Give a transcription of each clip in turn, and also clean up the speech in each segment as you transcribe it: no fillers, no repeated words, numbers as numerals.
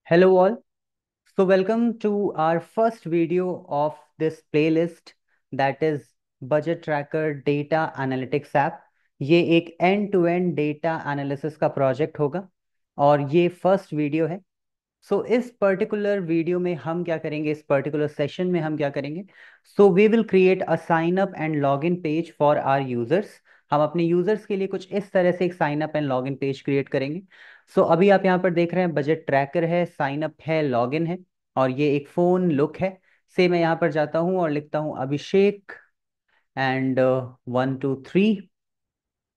Hello all. So welcome to our first video of this playlist that is Budget Tracker Data Analytics App. ये एक end to end data analysis का project होगा और ये first video है। इस particular video में हम क्या करेंगे, इस पर्टिकुलर सेशन में हम क्या करेंगे? We will create a sign up and log in page for our users. हम अपने यूजर्स के लिए कुछ इस तरह से एक sign up and log in page create करेंगे। अभी आप यहाँ पर देख रहे हैं बजट ट्रैकर है, साइन अप है, लॉग इन है और ये एक फोन लुक है। से मैं यहाँ पर जाता हूँ और लिखता हूँ अभिषेक एंड 1 2 3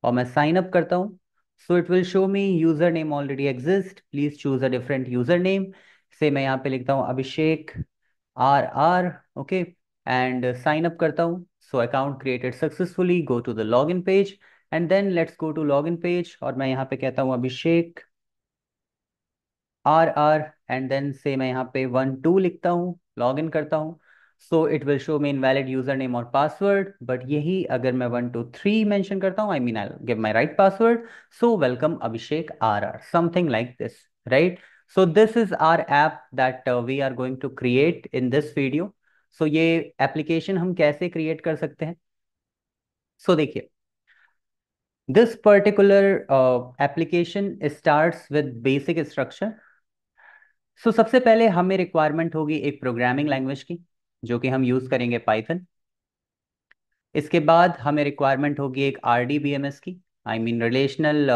और मैं साइन अप करता हूँ। It will show me user name already exist, please choose a different user name. So मैं यहाँ पे लिखता हूँ Abhishek RR। Okay, and sign up करता हूँ। Account created successfully, go to the log in page and then let's go to log in page और मैं यहाँ पे कहता हूँ अभिषेक RR एंड देन से मैं यहाँ पे 1 2 लिखता हूँ, लॉग इन करता हूँ। It will show me invalid user name और पासवर्ड, बट यही अगर मैं 1 2 3 मेंशन करता हूँ, I mean I give my right password. Welcome Abhishek RR, something like this, right? This is our app that we are going to create in this video. ये application हम कैसे create कर सकते हैं? देखिए, this particular application starts with basic structure. सबसे पहले हमें रिक्वायरमेंट होगी एक प्रोग्रामिंग लैंग्वेज की, जो कि हम यूज़ करेंगे पाइथन। इसके बाद हमें रिक्वायरमेंट होगी एक RDBMS की, I mean relational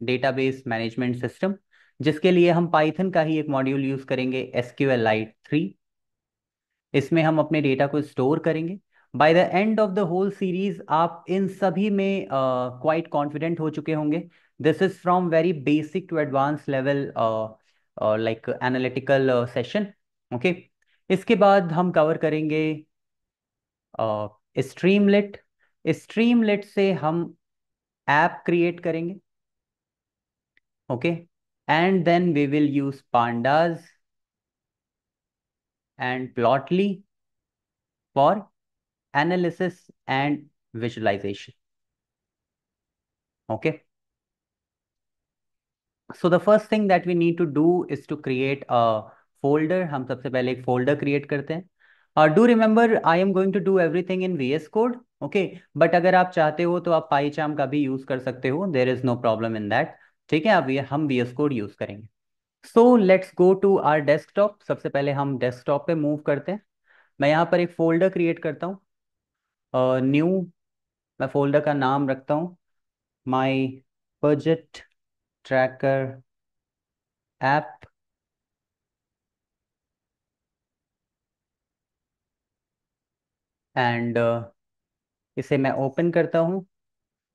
database management system, जिसके लिए हम पाइथन का ही एक मॉड्यूल यूज़ करेंगे, SQLite 3। इसमें हम अपने डेटा को स्टोर करेंगे। By the end of the whole series आप इन सभी में क्वाइट कॉन्फिडेंट हो चुके होंगे। This is from very basic to advance level, like analytical session. Okay, इसके बाद हम कवर करेंगे स्ट्रीमलेट। स्ट्रीमलेट से हम ऐप क्रिएट करेंगे। Okay, and then we will use Pandas and Plotly for analysis and visualization. Okay, so the first thing that we need to do is to create a folder. हम सबसे पहले एक folder create करते हैं। Do remember I am going to do everything in VS Code. Okay, but अगर आप चाहते हो तो आप PyCharm का भी यूज कर सकते हो, there is no problem in that। ठीक है, अब ये हम VS Code यूज करेंगे। Let's go to our desktop. सबसे पहले हम डेस्कटॉप पे मूव करते हैं। मैं यहाँ पर एक फोल्डर क्रिएट करता हूँ, न्यू। मैं फोल्डर का नाम रखता हूँ my budget tracker app and इसे मैं ओपन करता हूँ।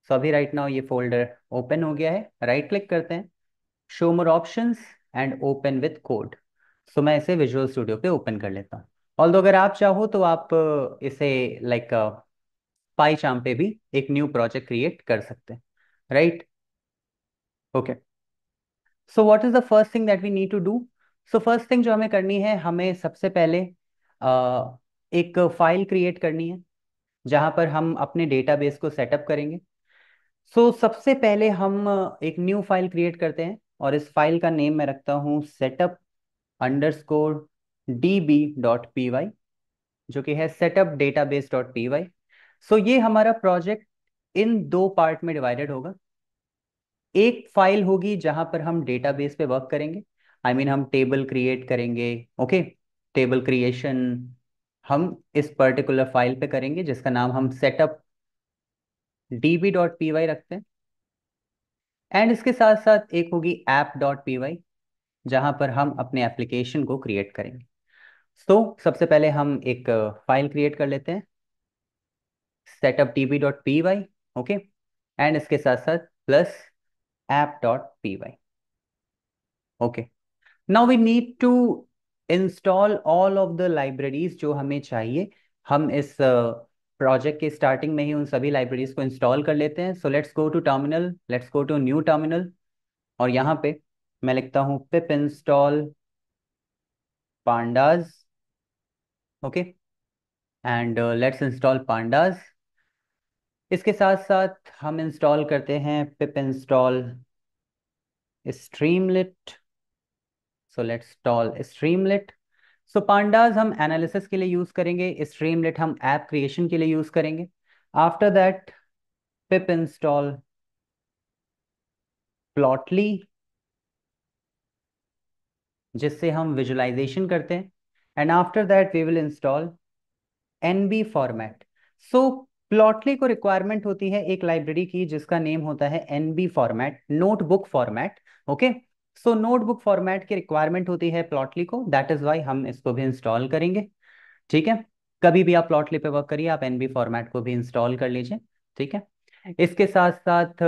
अभी राइट नाउ ये फोल्डर ओपन हो गया है। राइट क्लिक करते हैं, show more options and open with code. मैं इसे विजुअल स्टूडियो पे ओपन कर लेता हूँ। ऑल्दो अगर आप चाहो तो आप इसे लाइक पाईचार्म पे भी एक न्यू प्रोजेक्ट क्रिएट कर सकते हैं, right? Okay, what is the first thing that we need to do? First thing जो हमें करनी है, हमें सबसे पहले एक फाइल क्रिएट करनी है जहां पर हम अपने डेटाबेस को सेटअप करेंगे। सबसे पहले हम एक न्यू फाइल क्रिएट करते हैं और इस फाइल का नेम मैं रखता हूँ setup_db.py, जो कि है setup_database.py। ये हमारा प्रोजेक्ट इन दो पार्ट में डिवाइडेड होगा। एक फाइल होगी जहां पर हम डेटाबेस पे वर्क करेंगे, आई मीन हम टेबल क्रिएट करेंगे। ओके, टेबल क्रिएशन हम इस पर्टिकुलर फाइल पे करेंगे जिसका नाम हम setup_db.py रखते हैं। एंड इसके साथ साथ एक होगी app.py, जहां पर हम अपने एप्लीकेशन को क्रिएट करेंगे। सबसे पहले हम एक फाइल क्रिएट कर लेते हैं, setup_db.py। ओके, एंड इसके साथ साथ plus app.py। Okay, now we need to install all of the libraries जो हमें चाहिए। हम इस प्रोजेक्ट के स्टार्टिंग में ही उन सभी लाइब्रेरीज को इंस्टॉल कर लेते हैं। Let's go to terminal, let's go to new terminal और यहाँ पे मैं लिखता हूँ pip install pandas. Okay, and let's install pandas. इसके साथ साथ हम इंस्टॉल करते हैं pip install streamlit. So let's install streamlit. So pandas हम एनालिसिस के लिए यूज करेंगे, स्ट्रीमलेट हम ऐप क्रिएशन के लिए यूज करेंगे। After that pip install plotly, जिससे हम विजुअलाइजेशन करते हैं। And after that we will install NB format. So plotly को रिक्वायरमेंट होती है एक लाइब्रेरी की जिसका नेम होता है NB format, notebook format. Okay, so notebook format की रिक्वायरमेंट होती है प्लॉटली को, दैट इज वाई हम इसको भी इंस्टॉल करेंगे। ठीक है, कभी भी आप प्लॉटली पे वर्क करिए, आप एनबी फॉर्मेट को भी इंस्टॉल कर लीजिए। ठीक है, इसके साथ साथ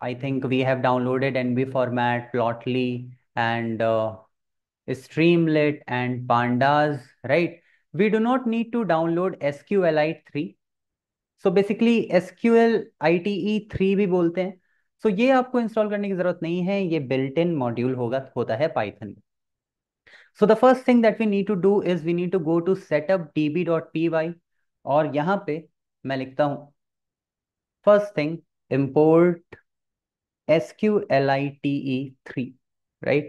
I think we have downloaded NB format, Plotly and Streamlit and Pandas, right? We do not need to download SQLite 3. So basically SQLite 3 भी बोलते हैं। So ये आपको इंस्टॉल करने की जरूरत नहीं है, ये बिल्ट इन मॉड्यूल होता है पाइथन में। So the first thing that we need to do is we need to go to setupdb.py और यहाँ पे मैं लिखता हूँ first thing import SQLite 3, right?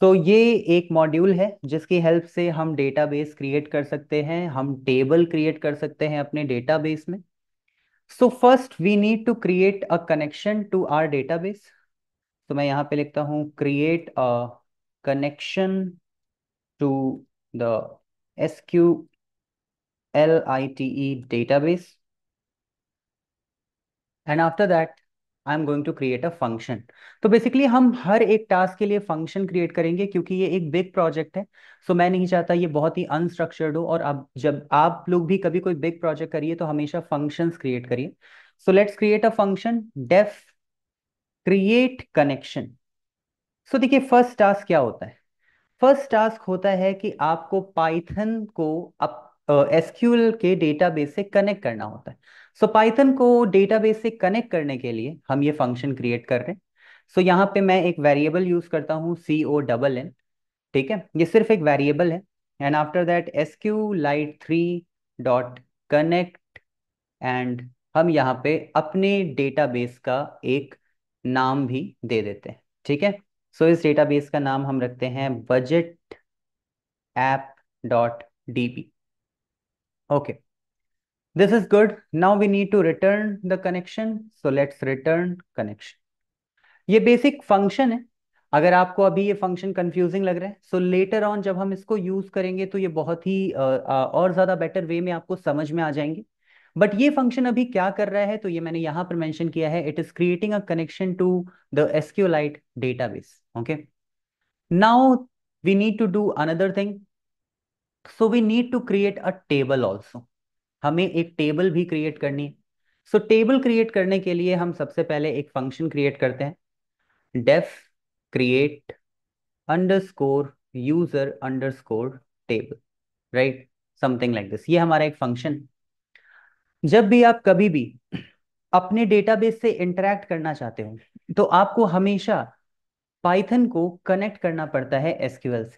सो ये एक मॉड्यूल है जिसकी हेल्प से हम डेटाबेस क्रिएट कर सकते हैं, हम टेबल क्रिएट कर सकते हैं अपने डेटाबेस में। So first we need to create a connection to our database. तो मैं यहाँ पे लिखता हूँ create a connection to the SQLite database and after that I am going to create a function. तो बेसिकली हम हर एक टास्क के लिए फंक्शन क्रिएट करेंगे क्योंकि ये एक बिग प्रोजेक्ट है। सो मैं नहीं चाहता ये बहुत ही अनस्ट्रक्चर्ड हो, और अब जब आप लोग भी कभी कोई बिग प्रोजेक्ट करिए तो हमेशा फंक्शंस क्रिएट करिए। So let's create a function def create connection. So देखिए फर्स्ट टास्क क्या होता है। फर्स्ट टास्क होता है कि आपको पाइथन को अप एसक्यूएल के डेटाबेस से कनेक्ट करना होता है। सो पाइथन को डेटाबेस से कनेक्ट करने के लिए हम ये फंक्शन क्रिएट कर रहे हैं। सो यहाँ पे मैं एक वेरिएबल यूज करता हूँ CONN। ठीक है, ये सिर्फ एक वेरिएबल है। And after that SQLite3.connect, and हम यहाँ पे अपने डेटाबेस का एक नाम भी दे देते हैं। ठीक है, सो इस डेटाबेस का नाम हम रखते हैं budget app.db। okay, this is good. Now we need to return the connection, so let's return connection। ये बेसिक फंक्शन है। अगर आपको अभी ये फंक्शन कंफ्यूजिंग लग रहा है, सो लेटर ऑन जब हम इसको यूज करेंगे तो ये बहुत ही और ज्यादा बेटर वे में आपको समझ में आ जाएंगे। बट ये फंक्शन अभी क्या कर रहा है, तो ये मैंने यहाँ पर मेंशन किया है, it is creating a connection to the SQLite database. Okay, now we need to do another thing. So we need to create a table also. हमें एक टेबल भी क्रिएट करनी है। सो टेबल क्रिएट करने के लिए हम सबसे पहले एक फंक्शन क्रिएट करते हैं, def create underscore user underscore table, right, something like this. ये हमारा एक फंक्शन। जब भी आप कभी भी अपने डेटाबेस से इंटरेक्ट करना चाहते हो तो आपको हमेशा पाइथन को कनेक्ट करना पड़ता है एसक्यूएल से।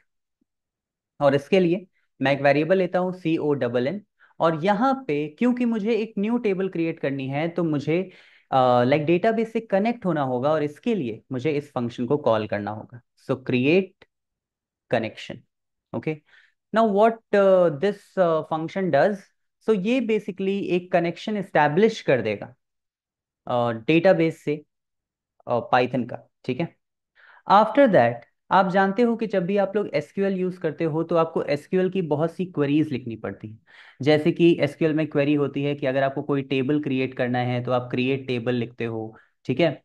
और इसके लिए मैं एक वेरिएबल लेता हूँ CONN, और यहाँ पे क्योंकि मुझे एक न्यू टेबल क्रिएट करनी है तो मुझे लाइक डेटाबेस से कनेक्ट होना होगा, और इसके लिए मुझे इस फंक्शन को कॉल करना होगा। So create connection. Okay, now what this function does. So ये बेसिकली एक कनेक्शन इस्टेब्लिश कर देगा डेटाबेस से पाइथन का। ठीक है, आफ्टर दैट आप जानते हो कि जब भी आप लोग एसक्यूएल यूज करते हो तो आपको एसक्यूएल की बहुत सी क्वेरीज लिखनी पड़ती हैं। जैसे कि एसक्यूएल में क्वेरी होती है कि अगर आपको कोई टेबल क्रिएट करना है तो आप क्रिएट टेबल लिखते हो। ठीक है,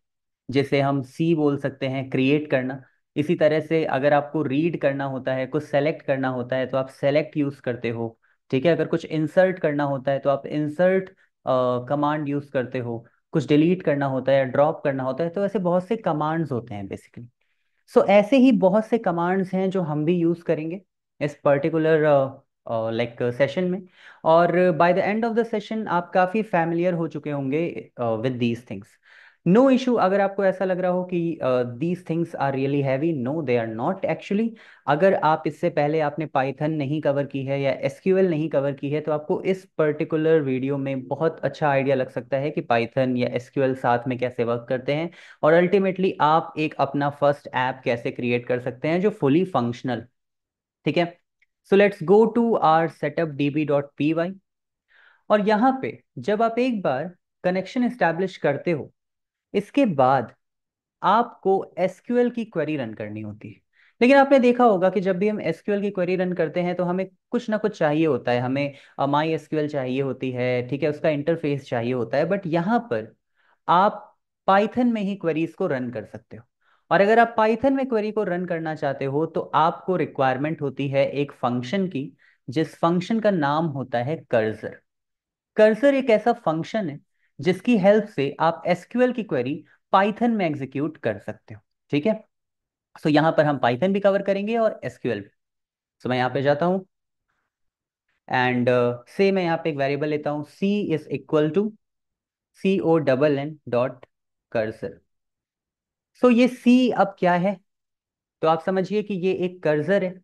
जिसे हम सी बोल सकते हैं क्रिएट करना। इसी तरह से अगर आपको रीड करना होता है, कुछ सेलेक्ट करना होता है तो आप सेलेक्ट यूज करते हो। ठीक है, अगर कुछ इंसर्ट करना होता है तो आप इंसर्ट कमांड यूज करते हो। कुछ डिलीट करना होता है, ड्रॉप करना होता है, तो ऐसे बहुत से कमांड्स होते हैं बेसिकली। सो ऐसे ही बहुत से कमांड्स हैं जो हम भी यूज करेंगे इस पर्टिकुलर लाइक सेशन में। और by the end of the session आप काफ़ी फैमिलियर हो चुके होंगे with these things. No issue. अगर आपको ऐसा लग रहा हो कि these things are really heavy, no they are not actually. अगर आप इससे पहले आपने पाइथन नहीं कवर की है या एसक्यूएल नहीं कवर की है, तो आपको इस पर्टिकुलर वीडियो में बहुत अच्छा आइडिया लग सकता है कि पाइथन या एसक्यूएल साथ में कैसे वर्क करते हैं, और अल्टीमेटली आप एक अपना फर्स्ट ऐप कैसे क्रिएट कर सकते हैं जो फुली फंक्शनल। ठीक है। So let's go to our setup db.py। और यहाँ पे जब आप एक बार कनेक्शन एस्टैब्लिश करते हो, इसके बाद आपको एसक्यूएल की क्वेरी रन करनी होती है। लेकिन आपने देखा होगा कि जब भी हम एसक्यूएल की क्वेरी रन करते हैं तो हमें कुछ ना कुछ चाहिए होता है। हमें माई एसक्यूएल चाहिए होती है, ठीक है, उसका इंटरफेस चाहिए होता है। बट यहाँ पर आप पाइथन में ही क्वेरीज को रन कर सकते हो। और अगर आप पाइथन में क्वेरी को रन करना चाहते हो तो आपको रिक्वायरमेंट होती है एक फंक्शन की, जिस फंक्शन का नाम होता है कर्सर। कर्सर एक ऐसा फंक्शन है जिसकी हेल्प से आप एसक्यूएल की क्वेरी पाइथन में एग्जीक्यूट कर सकते हो। ठीक है। सो यहां पर हम पाइथन भी कवर करेंगे और एसक्यूएल भी। सो मैं यहां पे जाता हूं एंड से मैं यहां पे एक वेरिएबल लेता हूं, सी इज इक्वल टू CONN.कर्सर। सो ये सी अब क्या है? तो आप समझिए कि ये एक कर्सर है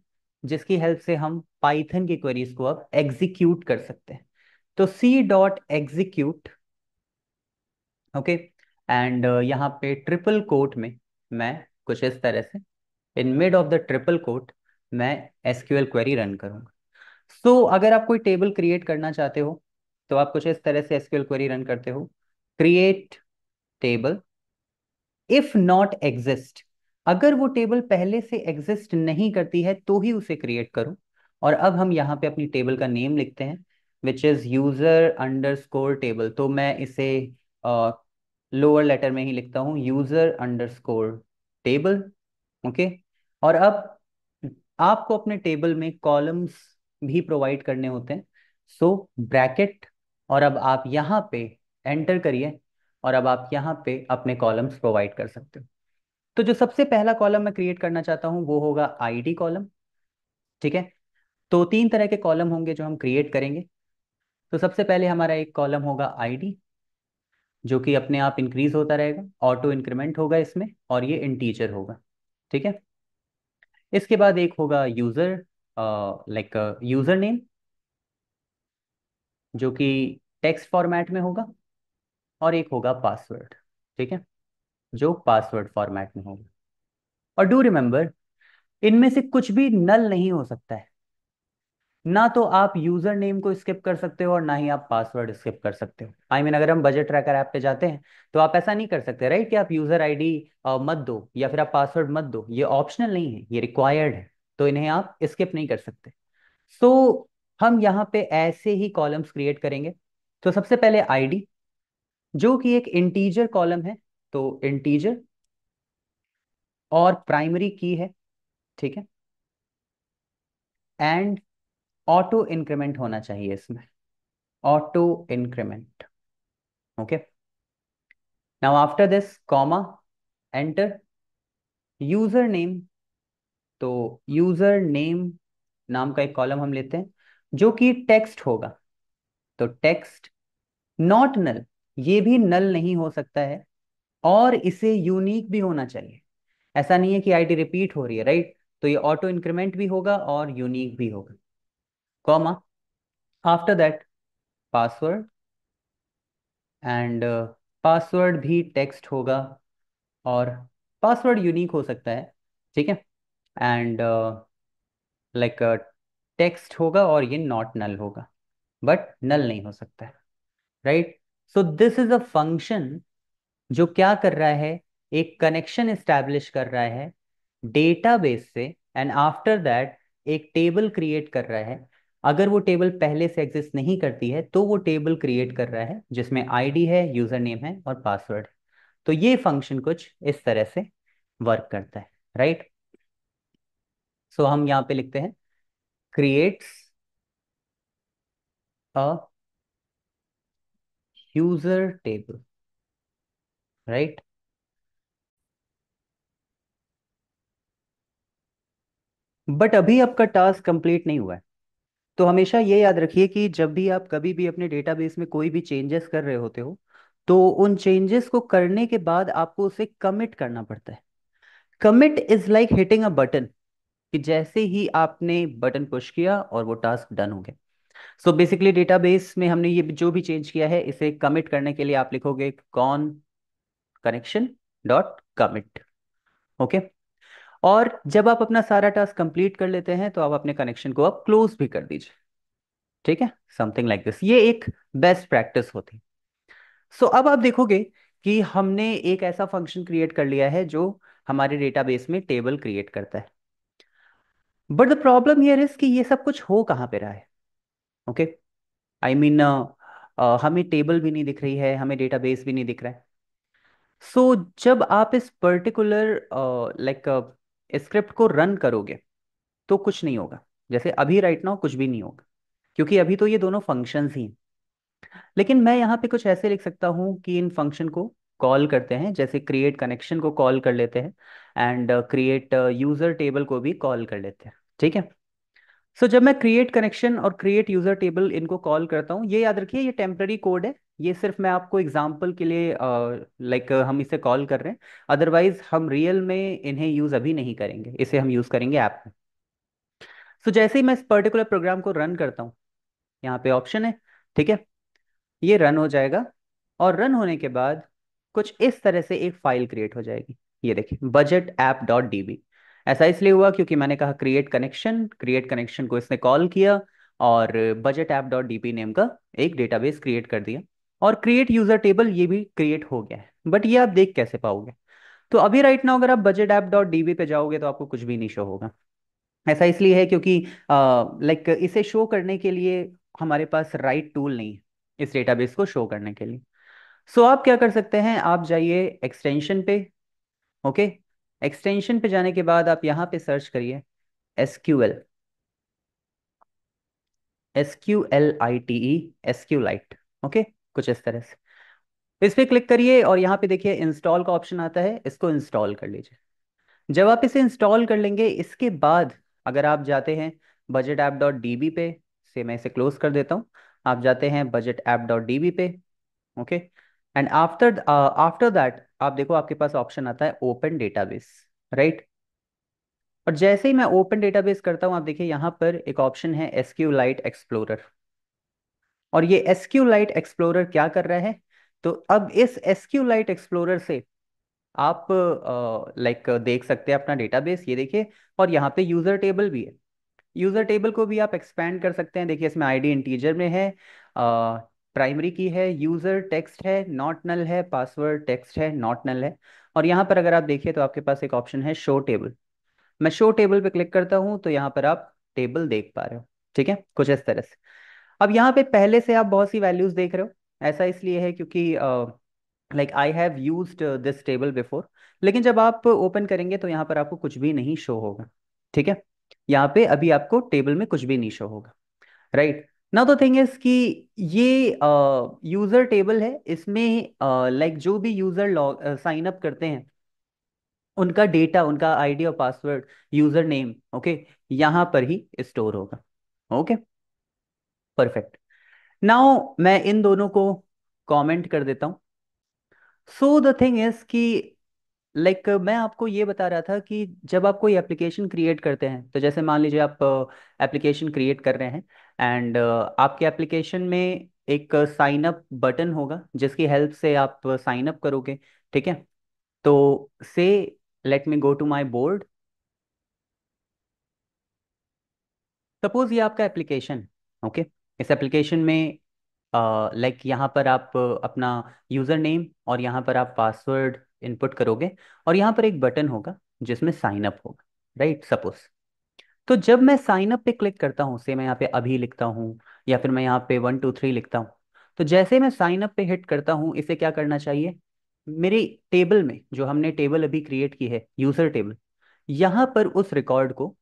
जिसकी हेल्प से हम पाइथन की क्वेरीज को अब एग्जीक्यूट कर सकते हैं। तो C.execute, ओके। एंड यहाँ पे ट्रिपल कोट में मैं कुछ इस तरह से, in mid of the triple quote, मैं एसक्यूएल क्वेरी रन करूंगा। सो अगर आप कोई टेबल क्रिएट करना चाहते हो तो आप कुछ इस तरह से एसक्यूएल क्वेरी रन करते हो, create table if not exist. अगर वो टेबल पहले से एग्जिस्ट नहीं करती है तो ही उसे क्रिएट करो। और अब हम यहाँ पे अपनी टेबल का नेम लिखते हैं, which is user underscore table. तो मैं इसे लोअर लेटर में ही लिखता हूँ, यूजर अंडरस्कोर टेबल। ओके। और अब आपको अपने टेबल में कॉलम्स भी प्रोवाइड करने होते हैं। सो ब्रैकेट, और अब आप यहाँ पे एंटर करिए, और अब आप यहाँ पे अपने कॉलम्स प्रोवाइड कर सकते हो। तो जो सबसे पहला कॉलम मैं क्रिएट करना चाहता हूँ वो होगा आईडी कॉलम। ठीक है। तो तीन तरह के कॉलम होंगे जो हम क्रिएट करेंगे। तो सबसे पहले हमारा एक कॉलम होगा आईडी, जो कि अपने आप इंक्रीज होता रहेगा, ऑटो इंक्रीमेंट होगा इसमें, और ये इंटीजर होगा। ठीक है। इसके बाद एक होगा यूजर, लाइक यूजर नेम, जो कि टेक्स्ट फॉर्मेट में होगा, और एक होगा पासवर्ड। ठीक है, जो पासवर्ड फॉर्मेट में होगा। और डू रिमेंबर, इनमें से कुछ भी नल नहीं हो सकता है। ना तो आप यूजर नेम को स्किप कर सकते हो और ना ही आप पासवर्ड स्किप कर सकते हो। आई मीन अगर हम बजट ट्रैकर ऐप पे जाते हैं तो आप ऐसा नहीं कर सकते, राइट, कि आप यूजर आईडी मत दो या फिर आप पासवर्ड मत दो। ये ऑप्शनल नहीं है, ये रिक्वायर्ड है। तो इन्हें आप स्किप नहीं कर सकते। सो हम यहाँ पे ऐसे ही कॉलम्स क्रिएट करेंगे। तो सबसे पहले आईडी, जो कि एक इंटीजर कॉलम है, तो इंटीजर और प्राइमरी की है। ठीक है। एंड ऑटो इंक्रीमेंट होना चाहिए इसमें, auto increment. Okay. Now after this comma, enter, user name. तो यूजर नेम नाम का एक कॉलम हम लेते हैं जो कि टेक्स्ट होगा। तो टेक्स्ट, नॉट नल, ये भी नल नहीं हो सकता है, और इसे यूनिक भी होना चाहिए। ऐसा नहीं है कि आईडी रिपीट हो रही है, राइट। तो ये ऑटो इंक्रीमेंट भी होगा और यूनिक भी होगा। Comma, after that password, and password भी टेक्स्ट होगा, और पासवर्ड यूनिक हो सकता है। ठीक है। एंड लाइक टेक्स्ट होगा और ये नॉट नल होगा, बट नल नहीं हो सकता है, right. So this is a function जो क्या कर रहा है, एक कनेक्शन एस्टैब्लिश कर रहा है डेटाबेस से, एंड आफ्टर दैट एक टेबल क्रिएट कर रहा है। अगर वो टेबल पहले से एग्जिस्ट नहीं करती है तो वो टेबल क्रिएट कर रहा है जिसमें आईडी है, यूजर नेम है और पासवर्ड है। तो ये फंक्शन कुछ इस तरह से वर्क करता है, राइट। सो हम यहाँ पे लिखते हैं, creates a user table, right. But अभी आपका टास्क कंप्लीट नहीं हुआ है। तो हमेशा ये याद रखिए कि जब भी आप कभी भी अपने डेटाबेस में कोई भी चेंजेस कर रहे होते हो, तो उन चेंजेस को करने के बाद आपको उसे कमिट करना पड़ता है। Commit is like hitting a button, कि जैसे ही आपने बटन पुश किया और वो टास्क डन हो गया। सो बेसिकली डेटाबेस में हमने ये जो भी चेंज किया है, इसे कमिट करने के लिए आप लिखोगे con connection dot commit. Okay. और जब आप अपना सारा टास्क कंप्लीट कर लेते हैं तो आप अपने कनेक्शन को आप क्लोज भी कर दीजिए। ठीक है, समथिंग लाइक दिस, ये एक बेस्ट प्रैक्टिस होती है। सो अब आप देखोगे कि हमने एक ऐसा फंक्शन क्रिएट कर लिया है जो हमारे डेटाबेस में टेबल क्रिएट करता है। But the problem here is कि ये सब कुछ हो कहाँ पे रहा है। ओके, आई मीन हमें टेबल भी नहीं दिख रही है, हमें डेटाबेस भी नहीं दिख रहा है। सो जब आप इस पर्टिकुलर लाइक स्क्रिप्ट को रन करोगे तो कुछ नहीं होगा। जैसे अभी राइट नाउ कुछ भी नहीं होगा, क्योंकि अभी तो ये दोनों फंक्शंस ही हैं। लेकिन मैं यहाँ पे कुछ ऐसे लिख सकता हूँ कि इन फंक्शन को कॉल करते हैं, जैसे क्रिएट कनेक्शन को कॉल कर लेते हैं, एंड क्रिएट यूजर टेबल को भी कॉल कर लेते हैं। ठीक है। सो जब मैं क्रिएट कनेक्शन और क्रिएट यूजर टेबल इनको कॉल करता हूँ, ये याद रखिए ये टेम्पररी कोड है। ये सिर्फ मैं आपको एग्जांपल के लिए लाइक हम इसे कॉल कर रहे हैं। अदरवाइज हम रियल में इन्हें यूज अभी नहीं करेंगे, इसे हम यूज करेंगे ऐप में। सो जैसे ही मैं इस पर्टिकुलर प्रोग्राम को रन करता हूँ, यहाँ पे ऑप्शन है। ठीक है, ये रन हो जाएगा। और रन होने के बाद कुछ इस तरह से एक फाइल क्रिएट हो जाएगी। ये देखिए, बजट ऐप डॉट डीबी। ऐसा इसलिए हुआ क्योंकि मैंने कहा क्रिएट कनेक्शन, क्रिएट कनेक्शन को इसने कॉल किया और budget app dot dB name का एक डेटाबेस क्रिएट कर दिया। और क्रिएट यूजर टेबल ये भी क्रिएट हो गया है, बट ये आप देख कैसे पाओगे? तो अभी राइट नाउ अगर आप बजट ऐप डॉट डीबी पे जाओगे तो आपको कुछ भी नहीं शो होगा। ऐसा इसलिए है क्योंकि लाइक इसे शो करने के लिए हमारे पास राइट टूल नहीं है इस डेटाबेस को शो करने के लिए। सो आप क्या कर सकते हैं, आप जाइए एक्सटेंशन पे। ओके, एक्सटेंशन पे जाने के बाद आप यहाँ पे सर्च करिए SQL, SQLITE, SQLite। ओके, कुछ इस तरह से इस पे क्लिक करिए और यहाँ पे देखिए इंस्टॉल का ऑप्शन आता है, इसको इंस्टॉल कर लीजिए। जब आप इसे इंस्टॉल कर लेंगे, इसके बाद अगर आप जाते हैं budget app dot D B पे, से मैं इसे क्लोज कर देता हूँ। आप जाते हैं budget app dot D B पे। Okay, and after after that आप देखो आपके पास ऑप्शन आता है ओपन डेटाबेस, राइट। और जैसे ही मैं ओपन डेटाबेस करता हूँ, आप देखिए यहाँ पर एक ऑप्शन है SQLite एक्सप्लोरर। और ये SQLite एक्सप्लोरर क्या कर रहा है? तो अब इस SQLite एक्सप्लोरर से आप लाइक देख सकते हैं अपना डेटाबेस, ये देखिए। और यहाँ पे यूजर टेबल भी है। यूजर टेबल को भी आप एक्सपेंड कर सकते हैं। देखिए इसमें आईडी इंटीजर में है, प्राइमरी की है, यूजर टेक्स्ट है नॉट नल है, पासवर्ड टेक्स्ट है नॉट नल है। और यहाँ पर अगर आप देखिए तो आपके पास एक ऑप्शन है शो टेबल। मैं शो टेबल पे क्लिक करता हूँ तो यहाँ पर आप टेबल देख पा रहे हो। ठीक है, कुछ इस तरह से। अब यहाँ पे पहले से आप बहुत सी वैल्यूज देख रहे हो। ऐसा इसलिए है क्योंकि like I have used this table before. लेकिन जब आप ओपन करेंगे तो यहाँ पर आपको कुछ भी नहीं शो होगा। ठीक है, यहाँ पे अभी आपको टेबल में कुछ भी नहीं शो होगा, right. Now the thing is कि ये यूजर टेबल है, इसमें लाइक जो भी यूजर लॉग साइन अप करते हैं उनका डेटा, उनका आईडी और पासवर्ड, यूजर नेम, ओके, यहाँ पर ही स्टोर होगा। Okay, perfect. नाउ मैं इन दोनों को कमेंट कर देता हूँ। सो द थिंग इज कि लाइक मैं आपको ये बता रहा था कि जब आप कोई एप्लीकेशन क्रिएट करते हैं, तो जैसे मान लीजिए आप एप्लीकेशन क्रिएट कर रहे हैं, एंड आपके एप्लीकेशन में एक साइन अप बटन होगा जिसकी हेल्प से आप साइन अप करोगे। ठीक है, तो so let me go to my board. Suppose ये आपका एप्लीकेशन, ओके। इस एप्लीकेशन में लाइक यहाँ पर आप अपना यूज़र नेम और यहाँ पर आप पासवर्ड इनपुट करोगे, और यहाँ पर एक बटन होगा जिसमें साइन अप होगा, राइट, सपोज। तो जब मैं साइन अप पे क्लिक करता हूँ, से मैं यहाँ पे अभी लिखता हूँ या फिर मैं यहाँ पे 1 2 3 लिखता हूँ, तो जैसे मैं साइन अप पे हिट करता हूँ, इसे क्या करना चाहिए? मेरी टेबल में जो हमने टेबल अभी क्रिएट की है, यूजर टेबल, यहाँ पर उस रिकॉर्ड को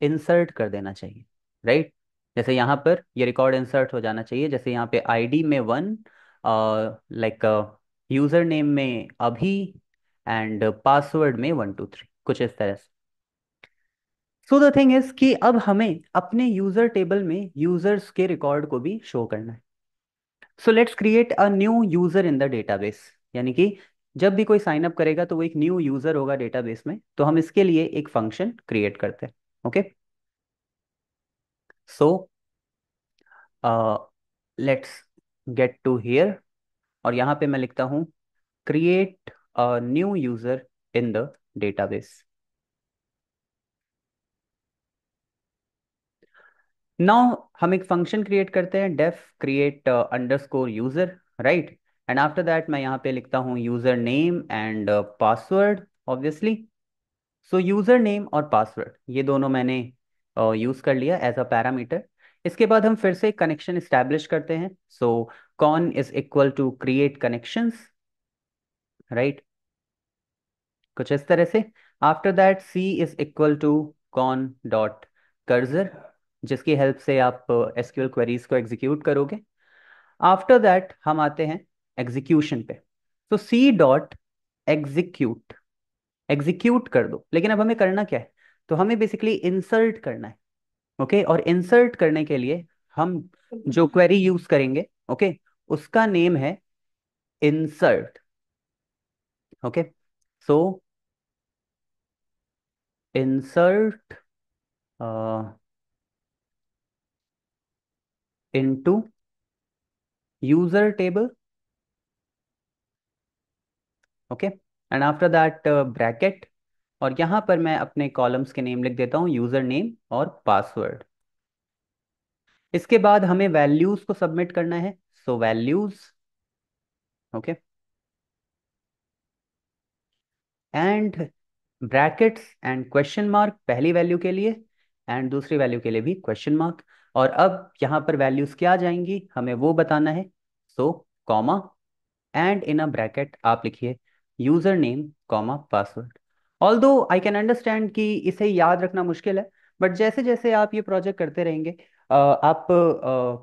इंसर्ट कर देना चाहिए, राइट। जैसे यहाँ पर ये रिकॉर्ड इंसर्ट हो जाना चाहिए, जैसे यहाँ पे आईडी में 1, लाइक यूजर नेम में अभी, एंड पासवर्ड में 1 2 3, कुछ इस तरह से। सो द थिंग इज कि अब हमें अपने यूजर टेबल में यूजर्स के रिकॉर्ड को भी शो करना है। So let's create a new user in the database, यानी कि जब भी कोई साइन अप करेगा तो वो एक न्यू यूजर होगा डेटाबेस में, तो हम इसके लिए एक फंक्शन क्रिएट करते हैं। Okay, so let's get to here, और यहाँ पे मैं लिखता हूँ create a new user in the database. Now हम एक फंक्शन क्रिएट करते हैं, def create underscore user, right. And after that मैं यहाँ पे लिखता हूँ user name and password, obviously. So user name और पासवर्ड ये दोनों मैंने यूज कर लिया एज अ पैरामीटर। इसके बाद हम फिर से कनेक्शन इस्टेब्लिश करते हैं। So con is equal to create connections, right, कुछ इस तरह से। After that C is equal to con dot cursor, जिसकी हेल्प से आप एसक्यूएल क्वेरीज को एग्जीक्यूट करोगे। आफ्टर दैट हम आते हैं एग्जीक्यूशन पे। तो सी डॉट एग्जीक्यूट, एग्जीक्यूट कर दो। लेकिन अब हमें करना क्या है, तो हमें बेसिकली इंसर्ट करना है। ओके, और इंसर्ट करने के लिए हम जो क्वेरी यूज करेंगे, ओके, उसका नेम है insert. Okay, so insert into user table. Okay, and after that bracket, और यहां पर मैं अपने कॉलम्स के नेम लिख देता हूं, यूजर नेम और पासवर्ड। इसके बाद हमें वैल्यूज को सबमिट करना है, so values, okay, and brackets and question mark पहली वैल्यू के लिए, एंड दूसरी वैल्यू के लिए भी क्वेश्चन मार्क। और अब यहाँ पर वैल्यूज क्या आ जाएंगी हमें वो बताना है। सो comma, and in a bracket आप लिखिए user name comma password. Although I can understand कि इसे याद रखना मुश्किल है, बट जैसे जैसे आप ये प्रोजेक्ट करते रहेंगे आप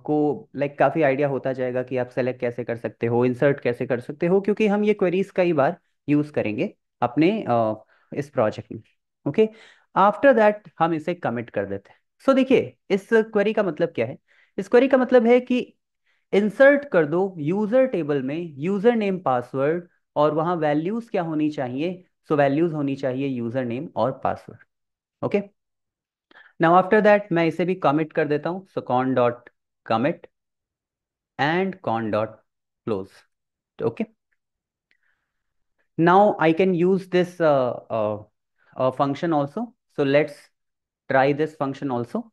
को लाइक काफ़ी आइडिया होता जाएगा कि आप सेलेक्ट कैसे कर सकते हो, इंसर्ट कैसे कर सकते हो, क्योंकि हम ये क्वेरीज कई बार यूज़ करेंगे अपने इस प्रोजेक्ट में। ओके, आफ्टर दैट हम इसे कमिट कर देते हैं। सो देखिए इस क्वेरी का मतलब क्या है। इस क्वेरी का मतलब है कि इंसर्ट कर दो यूजर टेबल में यूजर नेम पासवर्ड, और वहां वैल्यूज क्या होनी चाहिए, सो वैल्यूज होनी चाहिए यूजर नेम और password. Okay, now after that मैं इसे भी कमिट कर देता हूं, so con dot commit and con dot close. Okay, now I can use this function also, so let's try this function also.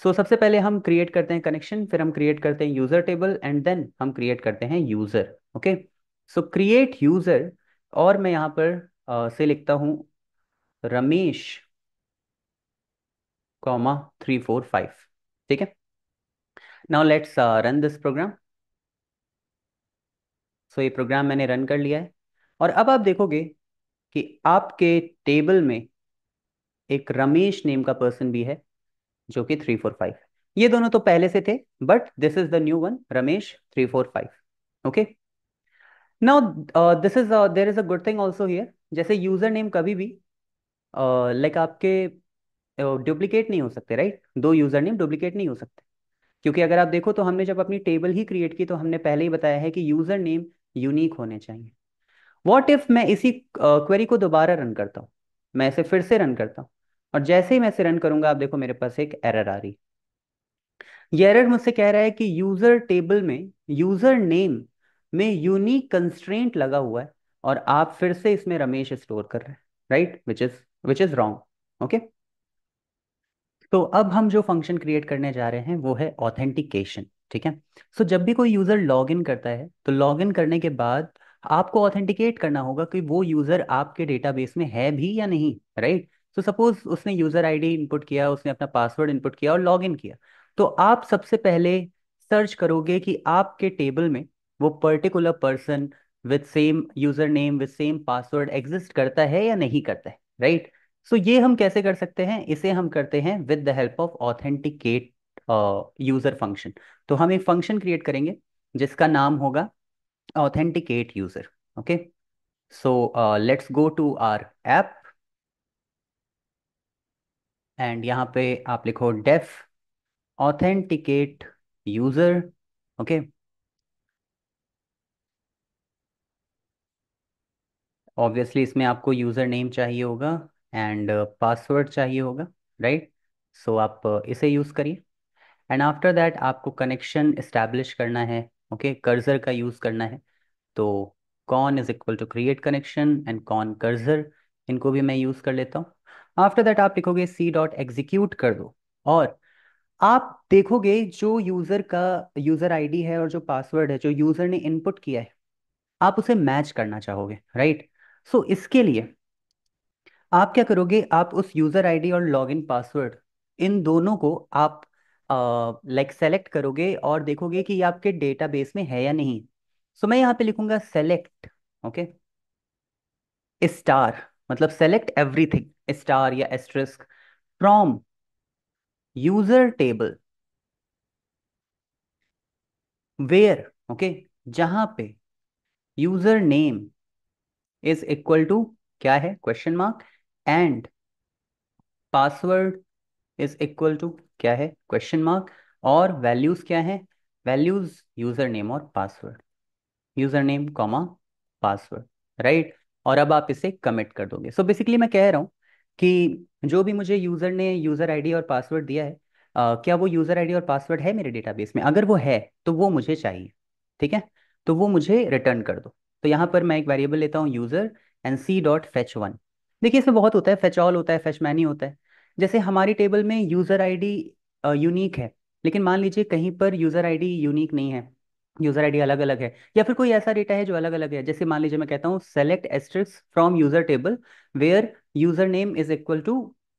So सबसे पहले हम क्रिएट करते हैं कनेक्शन, फिर हम क्रिएट करते हैं यूजर टेबल, एंड देन हम क्रिएट करते हैं यूजर। ओके, सो क्रिएट यूजर, और मैं यहाँ पर से लिखता हूँ रमेश कॉमा 345। ठीक है, now let's run this program. So ये प्रोग्राम मैंने रन कर लिया है, और अब आप देखोगे कि आपके टेबल में एक रमेश नेम का पर्सन भी है जो कि 345। ये दोनों तो पहले से थे, but this is the new one, Ramesh 345। Okay, now this is there is a good thing also here, जैसे यूजर नेम कभी भी लाइक आपके डुप्लीकेट नहीं हो सकते, राइट। दो यूजर नेम डुप्लीकेट नहीं हो सकते, क्योंकि अगर आप देखो तो हमने जब अपनी टेबल ही क्रिएट की तो हमने पहले ही बताया है कि यूजर नेम यूनिक होने चाहिए। व्हाट इफ मैं इसी क्वेरी को दोबारा रन करता हूँ, मैं इसे फिर से रन करता हूँ, और जैसे ही मैं इसे रन करूंगा आप देखो मेरे पास एक एरर आ रही। ये एरर मुझसे कह रहा है कि यूजर टेबल में यूजर नेम में यूनिक कंस्ट्रेंट लगा हुआ है, और आप फिर से इसमें रमेश स्टोर कर रहे हैं, right, which is wrong. Okay, तो अब हम जो फंक्शन क्रिएट करने जा रहे हैं वो है ऑथेंटिकेशन। ठीक है, सो जब भी कोई यूजर लॉग इन करता है तो लॉग इन करने के बाद आपको ऑथेंटिकेट करना होगा कि वो यूजर आपके डेटाबेस में है भी या नहीं, राइट। सो सपोज उसने यूजर आईडी इनपुट किया, उसने अपना पासवर्ड इनपुट किया और लॉग इन किया, तो आप सबसे पहले सर्च करोगे कि आपके टेबल में वो particular person with same user name with same password exist करता है या नहीं करता है, राइट। सो ये हम कैसे कर सकते हैं, इसे हम करते हैं with the help of authenticate user function. तो हम एक फंक्शन क्रिएट करेंगे जिसका नाम होगा authenticate user. Okay, so let's go to our app, and यहाँ पे आप लिखो def authenticate user. Okay. Obviously इसमें आपको यूज़र नेम चाहिए होगा एंड पासवर्ड चाहिए होगा, राइट। सो आप इसे यूज़ करिए। एंड आफ्टर दैट आपको कनेक्शन इस्टेब्लिश करना है, ओके, कर्सर का यूज़ करना है। तो con is equal to create connection and con cursor, इनको भी मैं यूज़ कर लेता हूँ। आफ्टर दैट आप लिखोगे सी डॉट एग्जीक्यूट कर दो, और आप देखोगे जो यूज़र का यूज़र आईडी है और जो पासवर्ड है जो यूज़र ने इनपुट किया है, आप उसे मैच करना चाहोगे, राइट। सो इसके लिए आप क्या करोगे, आप उस यूज़र आईडी और लॉगिन पासवर्ड, इन दोनों को आप लाइक सेलेक्ट करोगे और देखोगे कि ये आपके डेटाबेस में है या नहीं। सो मैं यहाँ पे लिखूंगा सेलेक्ट, ओके, स्टार, मतलब सेलेक्ट एवरीथिंग स्टार या asterisk from user table where, okay, जहां पे user name is equal to क्या है, question mark, and password is equal to क्या है, क्वेश्चन मार्क, और वैल्यूज क्या है, वैल्यूज यूजर नेम और password, user name comma password, right. और अब आप इसे कमिट कर दोगे। सो बेसिकली मैं कह रहा हूँ कि जो भी मुझे यूजर ने यूजर आईडी और पासवर्ड दिया है, क्या वो यूजर आईडी और पासवर्ड है मेरे डेटाबेस में, अगर वो है तो वो मुझे चाहिए, ठीक है। तो वो मुझे रिटर्न कर दो। तो यहाँ पर मैं एक वेरिएबल लेता हूँ user and C dot fetch one. देखिए इसमें बहुत होता है, फेच ऑल होता है, फेच मैनी होता है। जैसे हमारी टेबल में यूजर आईडी यूनिक है, लेकिन मान लीजिए कहीं पर यूजर आईडी यूनिक नहीं है, यूजर आईडी अलग अलग है, या फिर कोई ऐसा डेटा है जो अलग अलग है। जैसे मान लीजिए मैं कहता हूँ select asterisk from user table where user name is equal to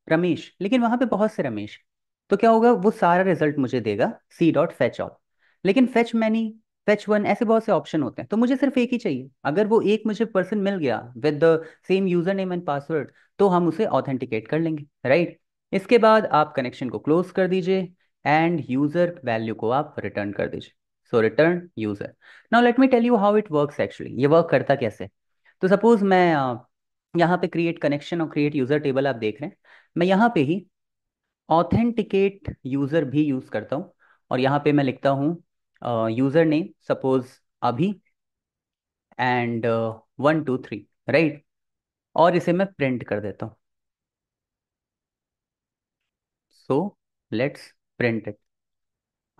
Ramesh, लेकिन वहां पे बहुत से रमेश, तो क्या होगा, वो सारा रिजल्ट मुझे देगा सी डॉट फेच ऑल। लेकिन फेच मैनी, फेच वन, ऐसे बहुत से ऑप्शन होते हैं, तो मुझे सिर्फ एक ही चाहिए। अगर वो एक मुझे पर्सन मिल गया with the same user name and password, तो हम उसे ऑथेंटिकेट कर लेंगे, राइट। इसके बाद आप कनेक्शन को क्लोज कर दीजिए एंड यूजर वैल्यू को आप रिटर्न कर दीजिए। So return user. Now let me tell you how it works, actually ये वर्क करता कैसे। तो सपोज मैं यहाँ पे क्रिएट कनेक्शन और क्रिएट यूजर टेबल आप देख रहे हैं, मैं यहाँ पे ही ऑथेंटिकेट यूजर भी यूज करता हूँ। और यहाँ पे मैं लिखता हूँ यूजर नेम सपोज अभी एंड 1 2 3, राइट। और इसे मैं प्रिंट कर देता हूँ। So let's print it.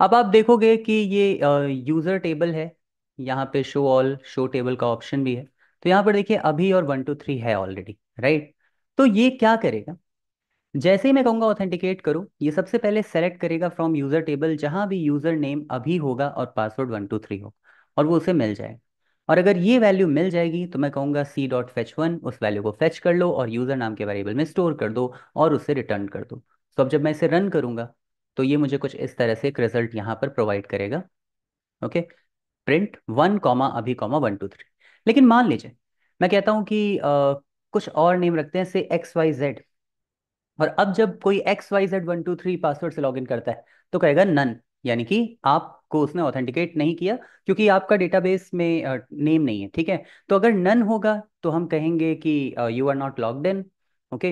अब आप देखोगे कि ये यूजर टेबल है, यहाँ पे शो ऑल शो टेबल का ऑप्शन भी है। तो यहाँ पर देखिए अभी और 1 2 3 है ऑलरेडी, राइट। तो ये क्या करेगा, जैसे ही मैं कहूँगा ऑथेंटिकेट करो, ये सबसे पहले सेलेक्ट करेगा फ्रॉम यूजर टेबल जहां भी यूजर नेम अभी होगा और पासवर्ड 1 2 3 हो, और वो उसे मिल जाएगा। और अगर ये वैल्यू मिल जाएगी तो मैं कहूँगा सी डॉट फेच वन, उस वैल्यू को फेच कर लो और यूजर नाम के वेरिएबल में स्टोर कर दो और उसे रिटर्न कर दो। तो अब जब मैं इसे रन करूंगा तो ये मुझे कुछ इस तरह से एक रिजल्ट यहाँ पर प्रोवाइड करेगा, ओके। प्रिंट 1 अभी 1 2 3। लेकिन मान लीजिए मैं कहता हूँ कि कुछ और नेम रखते हैं, से XYZ, और अब जब कोई XYZ 1 2 3 पासवर्ड से लॉगिन करता है तो कहेगा नन, यानी कि आपको उसने ऑथेंटिकेट नहीं किया, क्योंकि आपका डेटाबेस में नेम नहीं है, ठीक है। तो अगर नन होगा तो हम कहेंगे कि you are not logged in, okay,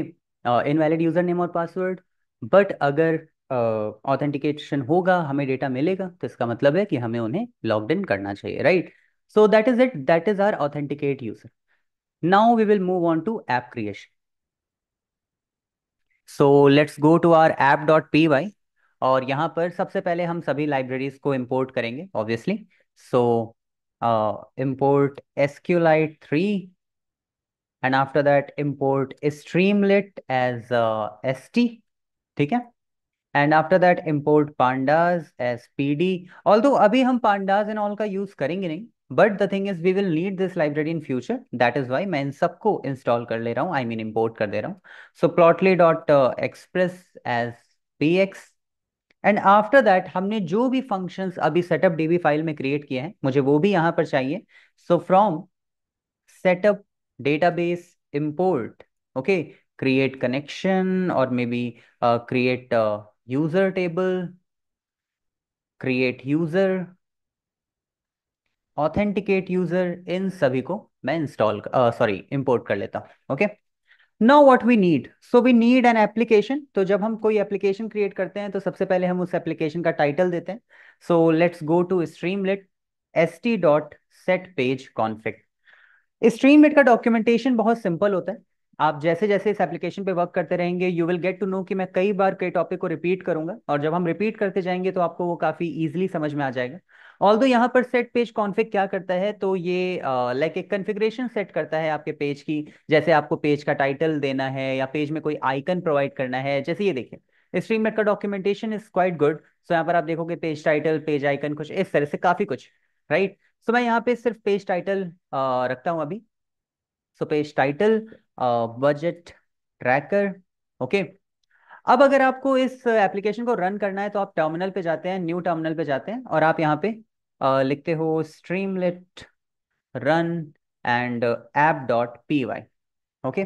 invalid user name और पासवर्ड। बट अगर ऑथेंटिकेशन होगा, हमें डेटा मिलेगा, तो इसका मतलब है कि हमें उन्हें लॉग्ड इन करना चाहिए, right. So that is it, that is our authenticate user. Now we will move on to app creation. So let's go to our app dot P Y. और यहाँ पर सबसे पहले हम सभी लाइब्रेरीज को इंपोर्ट करेंगे, obviously. So import SQLite 3, and after that import Streamlit as ST, ठीक है। And after that import pandas as PD। Although अभी हम pandas एंड ऑल का यूज करेंगे नहीं, but the thing is we will need this library in future, that is why मैं इन सबको इंस्टॉल कर ले रहा हूँ, आई मीन इंपोर्ट कर दे रहा हूँ। So plotly dot express as PX। And after that हमने जो भी फंक्शंस अभी सेटअप DB फाइल में क्रिएट किए हैं, मुझे वो भी यहाँ पर चाहिए। So from setup database import, okay, create connection or maybe create a user table, create user, authenticate user, इन सभी को मैं इंस्टॉल सॉरी इंपोर्ट कर लेता हूँ, okay. Now what we need, so we need an application. तो जब हम कोई एप्लीकेशन क्रिएट करते हैं तो सबसे पहले हम उस एप्लीकेशन का टाइटल देते हैं। So let's go to Streamlit st dot set page config. Streamlit का डॉक्यूमेंटेशन बहुत सिंपल होता है। आप जैसे जैसे इस एप्लीकेशन पे वर्क करते रहेंगे you will get to know कि मैं कई बार कई टॉपिक को रिपीट करूंगा, और जब हम रिपीट करते जाएंगे तो आपको वो काफी इजीली समझ में आ जाएगा। ऑल्दो यहाँ पर सेट पेज कॉन्फ़िग क्या करता है, तो ये लाइक एक कॉन्फ़िगरेशन सेट करता है आपके पेज की। जैसे आपको पेज का टाइटल देना है या पेज में कोई आइकन प्रोवाइड करना है, जैसे ये देखिए स्ट्रीमलेट का डॉक्यूमेंटेशन इज क्वाइट गुड। सो यहाँ पर आप देखोगे पेज टाइटल, पेज आइकन, कुछ इस तरह से काफी कुछ, राइट। सो मैं यहाँ पे सिर्फ पेज टाइटल रखता हूँ अभी। So page title budget tracker, okay. अब अगर आपको इस एप्लीकेशन को रन करना है तो आप टर्मिनल पे जाते हैं, न्यू टर्मिनल पे जाते हैं, और आप यहाँ पे लिखते हो streamlit run and app dot P Y, okay.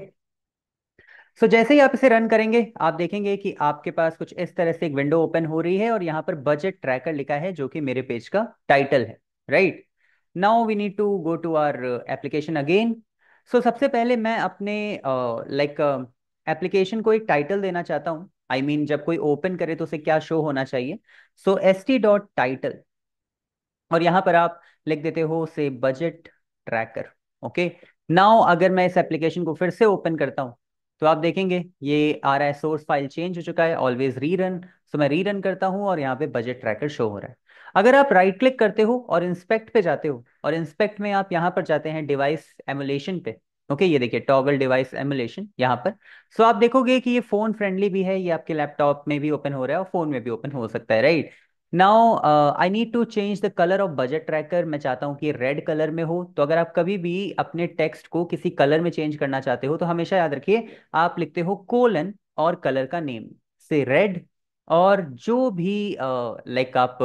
So जैसे ही आप इसे रन करेंगे आप देखेंगे कि आपके पास कुछ इस तरह से एक विंडो ओपन हो रही है, और यहाँ पर बजट ट्रैकर लिखा है जो कि मेरे पेज का टाइटल है, right. Now we need to go to our application again. So सबसे पहले मैं अपने लाइक एप्लीकेशन को एक टाइटल देना चाहता हूँ। आई मीन जब कोई ओपन करे तो उसे क्या शो होना चाहिए। सो एस टी डॉट टाइटल, और यहां पर आप लिख देते हो से बजट ट्रैकर, ओके। नाउ अगर मैं इस एप्लीकेशन को फिर से ओपन करता हूं तो आप देखेंगे ये आ रहा है सोर्स फाइल चेंज हो चुका है, ऑलवेज रीरन। सो मैं रीरन करता हूं और यहाँ पे बजट ट्रैकर शो हो रहा है। अगर आप राइट क्लिक करते हो और इंस्पेक्ट पे जाते हो, और इंस्पेक्ट में आप यहाँ पर जाते हैं डिवाइस एमुलेशन पे, ओके, ये देखिए टॉगल डिवाइस एमुलेशन यहाँ पर। सो आप देखोगे कि ये फोन फ्रेंडली भी है, ये आपके लैपटॉप में भी ओपन हो रहा है और फोन में भी ओपन हो सकता है, right. Now I need to change the colour of budget tracker. मैं चाहता हूँ कि रेड कलर में हो। तो अगर आप कभी भी अपने टेक्स्ट को किसी कलर में चेंज करना चाहते हो तो हमेशा याद रखिए आप लिखते हो कोलन और कलर का नेम से रेड, और जो भी लाइक आप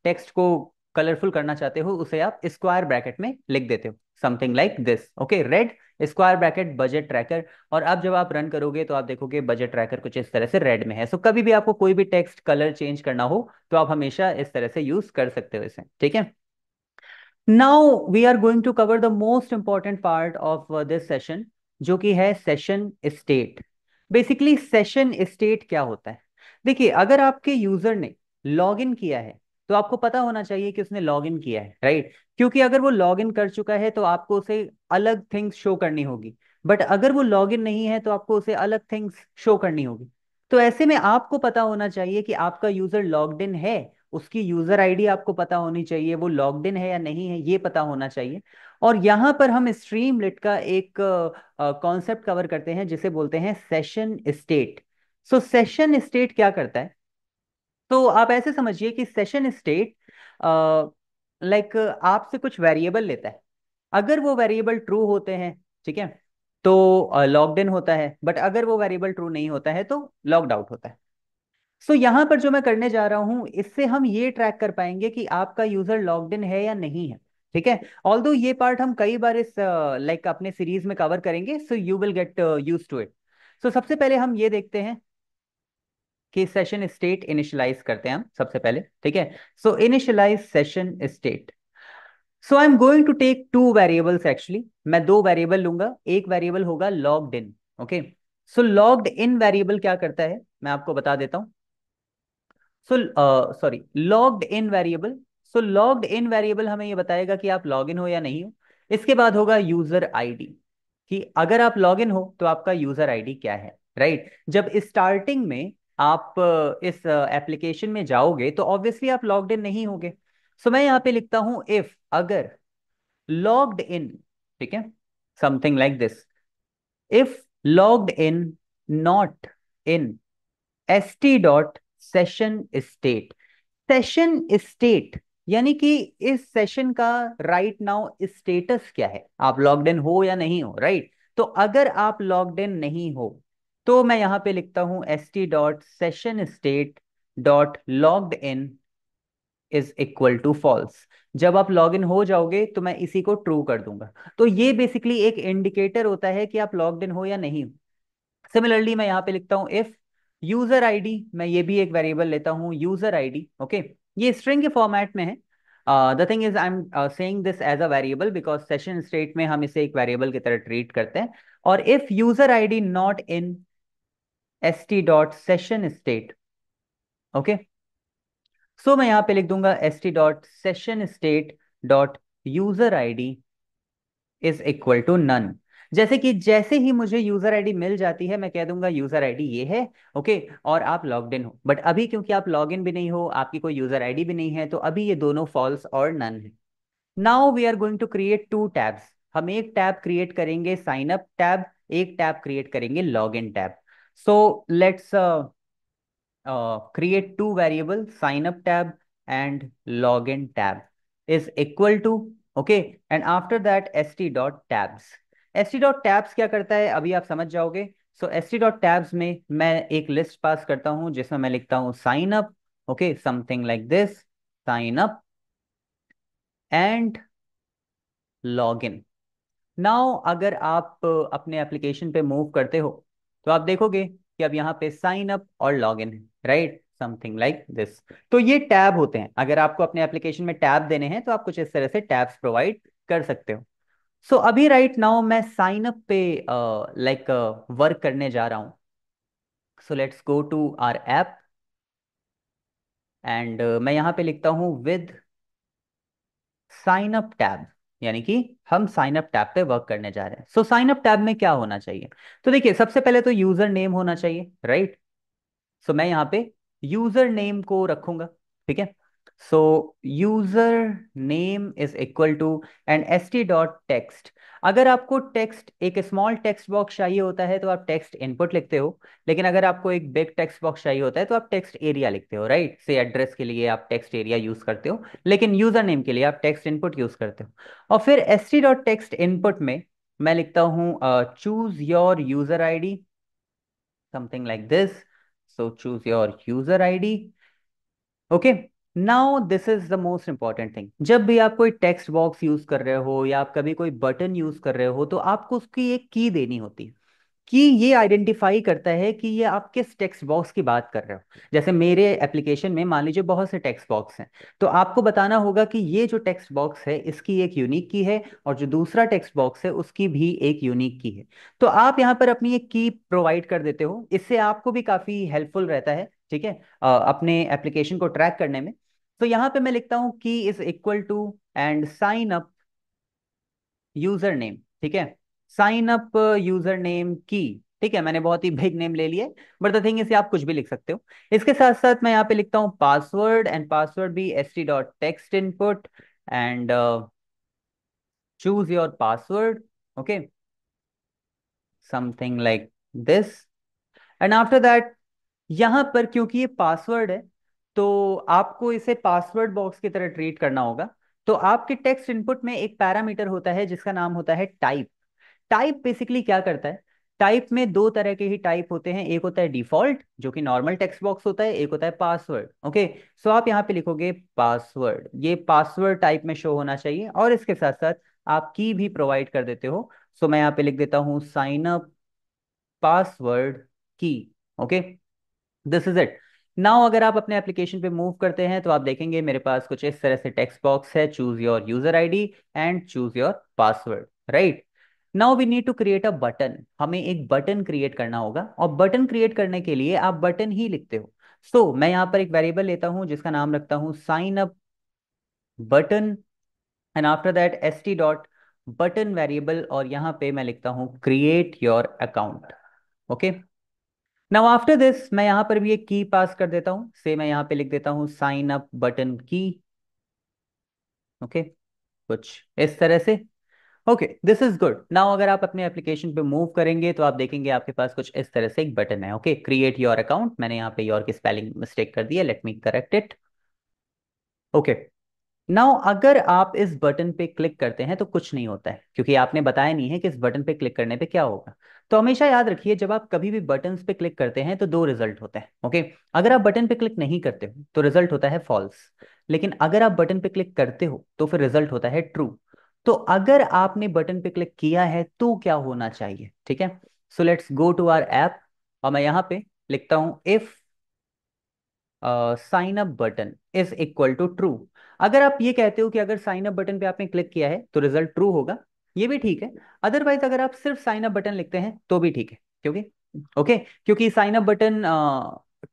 टेक्स्ट को कलरफुल करना चाहते हो उसे आप स्क्वायर ब्रैकेट में लिख देते हो, something like this, okay, red square bracket budget tracker. और अब जब आप रन करोगे तो आप देखोगे बजट ट्रैकर कुछ इस तरह से रेड में है। सो कभी भी आपको कोई भी टेक्स्ट कलर चेंज करना हो तो आप हमेशा इस तरह से यूज कर सकते हो इसे, ठीक है। Now we are going to cover the most important part of this session, जो कि है session state. Basically session state क्या होता है। देखिए अगर आपके यूजर ने लॉग इन किया है तो आपको पता होना चाहिए कि उसने लॉग इन किया है, राइट। क्योंकि अगर वो लॉग इन कर चुका है तो आपको उसे अलग थिंग्स शो करनी होगी, बट अगर वो लॉग इन नहीं है तो आपको उसे अलग थिंग्स शो करनी होगी। तो ऐसे में आपको पता होना चाहिए कि आपका यूजर लॉग्ड इन है, उसकी यूजर आईडी आपको पता होनी चाहिए, वो लॉग्ड इन है या नहीं है ये पता होना चाहिए। और यहाँ पर हम स्ट्रीमलेट का एक कॉन्सेप्ट कवर करते हैं जिसे बोलते हैं सेशन स्टेट। सो सेशन स्टेट क्या करता है, तो आप ऐसे समझिए कि सेशन स्टेट लाइक आपसे कुछ वेरिएबल लेता है। अगर वो वेरिएबल ट्रू होते हैं, ठीक है, तो लॉग्ड इन होता है, बट अगर वो वेरिएबल ट्रू नहीं होता है तो लॉग्ड आउट होता है। सो यहां पर जो मैं करने जा रहा हूं इससे हम ये ट्रैक कर पाएंगे कि आपका यूजर लॉग्ड इन है या नहीं है, ठीक है। ऑल्दो ये पार्ट हम कई बार इस लाइक अपने सीरीज में कवर करेंगे, so you will get use to it. So सबसे पहले हम ये देखते हैं कि सेशन स्टेट इनिशियलाइज करते हैं हम सबसे पहले, ठीक है। So initialize session state. So I am going to take two variables actually, मैं दो वेरिएबल लूंगा, एक वेरिएबल होगा logged in, okay. So logged in variable क्या करता है मैं आपको बता देता हूं। So sorry, logged in variable. So logged in variable हमें ये बताएगा कि आप लॉग इन हो या नहीं हो। इसके बाद होगा यूजर आईडी, कि अगर आप लॉग इन हो तो आपका यूजर आईडी क्या है, राइट। जब स्टार्टिंग में आप इस एप्लीकेशन में जाओगे तो ऑब्वियसली आप लॉग्ड इन नहीं होगे। सो मैं यहाँ पे लिखता हूं इफ अगर लॉग्ड इन, ठीक है, something like this, if logged in not in st dot session state. Session state यानी कि इस सेशन का राइट नाउ स्टेटस क्या है, आप लॉग्ड इन हो या नहीं हो, राइट। तो अगर आप लॉग्ड इन नहीं हो तो मैं यहां पे लिखता हूं st dot session state dot logged in is equal to false. जब आप लॉग इन हो जाओगे तो मैं इसी को ट्रू कर दूंगा। तो ये बेसिकली एक इंडिकेटर होता है कि आप लॉग्ड इन हो या नहीं हो। सिमिलरली मैं यहाँ पे लिखता हूँ इफ यूजर आईडी, मैं ये भी एक वेरिएबल लेता हूँ यूजर आईडी, ओके। ये स्ट्रिंग के फॉर्मेट में है। The thing is I am saying this as a variable because session state में हम इसे एक वेरिएबल की तरह ट्रीट करते हैं। और if user ID not in st dot session state, okay, so मैं यहां पे लिख दूंगा st dot session state dot user ID is equal to none. जैसे कि जैसे ही मुझे यूजर आईडी मिल जाती है मैं कह दूंगा यूजर आईडी ये है, ओके, और आप लॉग्ड इन हो। बट अभी क्योंकि आप लॉग इन भी नहीं हो, आपकी कोई यूजर आईडी भी नहीं है, तो अभी ये दोनों फॉल्स और नन है। Now we are going to create two tabs. हम एक टैब क्रिएट करेंगे साइन अप टैब, एक टैब क्रिएट करेंगे log in tab. So let's create two variable sign up tab and login tab is equal to, okay, and after that st dot tabs। st dot tabs क्या करता है अभी आप समझ जाओगे। सो st dot tabs में मैं एक लिस्ट पास करता हूं जिसमें मैं लिखता हूं sign up, okay, something like this, sign up and login. Now अगर आप अपने एप्लीकेशन पे मूव करते हो तो आप देखोगे कि अब यहाँ पे साइन अप और लॉग इन है, राइट, समथिंग लाइक दिस। तो ये टैब होते हैं। अगर आपको अपने एप्लीकेशन में टैब देने हैं तो आप कुछ इस तरह से टैब्स प्रोवाइड कर सकते हो। सो अभी राइट नाउ मैं साइन अप पे लाइक वर्क करने जा रहा हूँ। So let's go to our app and मैं यहाँ पे लिखता हूँ विद साइन अप टैब, यानी कि हम साइन अप टैब पे वर्क करने जा रहे हैं। सो साइन अप टैब में क्या होना चाहिए? तो देखिए सबसे पहले तो यूजर नेम होना चाहिए, राइट। सो मैं यहाँ पे यूजर नेम को रखूंगा, ठीक है। So user name is equal to and S T dot text. अगर आपको टेक्स्ट, एक स्मॉल टेक्स्ट बॉक्स चाहिए होता है तो आप टेक्स्ट इनपुट लिखते हो, लेकिन अगर आपको एक बिग टेक्स्ट बॉक्स चाहिए होता है तो आप टेक्स्ट एरिया लिखते हो, राइट। से एड्रेस के लिए आप टेक्स्ट एरिया यूज करते हो, लेकिन यूजर नेम के लिए आप टेक्स्ट इनपुट यूज करते हो। और फिर S T dot text input में मैं लिखता हूँ choose your user ID, something like this। So choose your user ID, okay. Now this is the most important thing. जब भी आप कोई टेक्स्ट बॉक्स यूज कर रहे हो या आप कभी कोई बटन यूज कर रहे हो तो आपको उसकी एक की देनी होती है। कि ये आइडेंटिफाई करता है कि ये आप किस टेक्स्ट बॉक्स की बात कर रहे हो। जैसे मेरे एप्लीकेशन में मान लीजिए बहुत से टेक्स्ट बॉक्स हैं, तो आपको बताना होगा कि ये जो टेक्स्ट बॉक्स है इसकी एक यूनिक की है और जो दूसरा टेक्स्ट बॉक्स है उसकी भी एक यूनिक की है। तो आप यहाँ पर अपनी एक की प्रोवाइड कर देते हो, इससे आपको भी काफी हेल्पफुल रहता है, ठीक है, अपने एप्लीकेशन को ट्रैक करने में। तो यहाँ पे मैं लिखता हूँ key is equal to and sign up user name, ठीक है, साइन अप यूजर नेम की, ठीक है। मैंने बहुत ही बिग नेम ले लिया है, बट द थिंग इज आप कुछ भी लिख सकते हो। इसके साथ साथ मैं यहाँ पे लिखता हूँ पासवर्ड एंड पासवर्ड भी S T dot text input and choose your password, okay, something like this. And after that यहां पर क्योंकि ये पासवर्ड है तो आपको इसे पासवर्ड बॉक्स की तरह ट्रीट करना होगा। तो आपके टेक्स्ट इनपुट में एक पैरामीटर होता है जिसका नाम होता है टाइप। टाइप बेसिकली क्या करता है? टाइप में दो तरह के ही टाइप होते हैं, एक होता है डिफॉल्ट जो कि नॉर्मल टेक्स्ट बॉक्स होता है, एक होता है पासवर्ड, ओके। सो आप यहाँ पे लिखोगे पासवर्ड, ये पासवर्ड टाइप में शो होना चाहिए और इसके साथ साथ आप की भी प्रोवाइड कर देते हो। सो मैं यहाँ पे लिख देता हूँ साइन अप पासवर्ड की, okay, this is it. Now अगर आप अपने एप्लीकेशन पे मूव करते हैं तो आप देखेंगे मेरे पास कुछ इस तरह से टेक्स्ट बॉक्स है, choose your user ID and choose your password, right. Now we need to create a button. हमें एक बटन क्रिएट करना होगा और बटन क्रिएट करने के लिए आप बटन ही लिखते हो। सो मैं यहाँ पर एक वेरिएबल लेता हूँ जिसका नाम रखता हूँ sign up button and after that S T dot button variable और यहाँ पे मैं लिखता हूँ create your account, okay. Now after this मैं यहां पर भी एक की पास कर देता हूं, से मैं यहां पे लिख देता हूं साइन अप बटन की, ओके, कुछ इस तरह से, okay, this is good. Now अगर आप अपने एप्लीकेशन पे मूव करेंगे तो आप देखेंगे आपके पास कुछ इस तरह से एक बटन है, ओके, क्रिएट योर अकाउंट। मैंने यहाँ पे योर की स्पेलिंग मिस्टेक कर दी है, let me correct it, okay. Now अगर आप इस बटन पे क्लिक करते हैं तो कुछ नहीं होता है क्योंकि आपने बताया नहीं है कि इस बटन पे क्लिक करने पे क्या होगा। तो हमेशा याद रखिए जब आप कभी भी बटन्स पे क्लिक करते हैं तो दो रिजल्ट होते हैं, ओके। अगर आप बटन पे क्लिक नहीं करते हो तो रिजल्ट होता है फॉल्स, लेकिन अगर आप बटन पे क्लिक करते हो तो फिर रिजल्ट होता है ट्रू। तो अगर आपने बटन पे क्लिक किया है तो क्या होना चाहिए, ठीक है। So let's go to our app और मैं यहाँ पे लिखता हूँ if sign up button is equal to true. अगर आप ये कहते हो कि अगर साइन अप बटन पे आपने क्लिक किया है तो रिजल्ट ट्रू होगा, ये भी ठीक है। अदरवाइज अगर आप सिर्फ साइन अप बटन लिखते हैं तो भी ठीक है, क्योंकि ओके, क्योंकि साइन अप बटन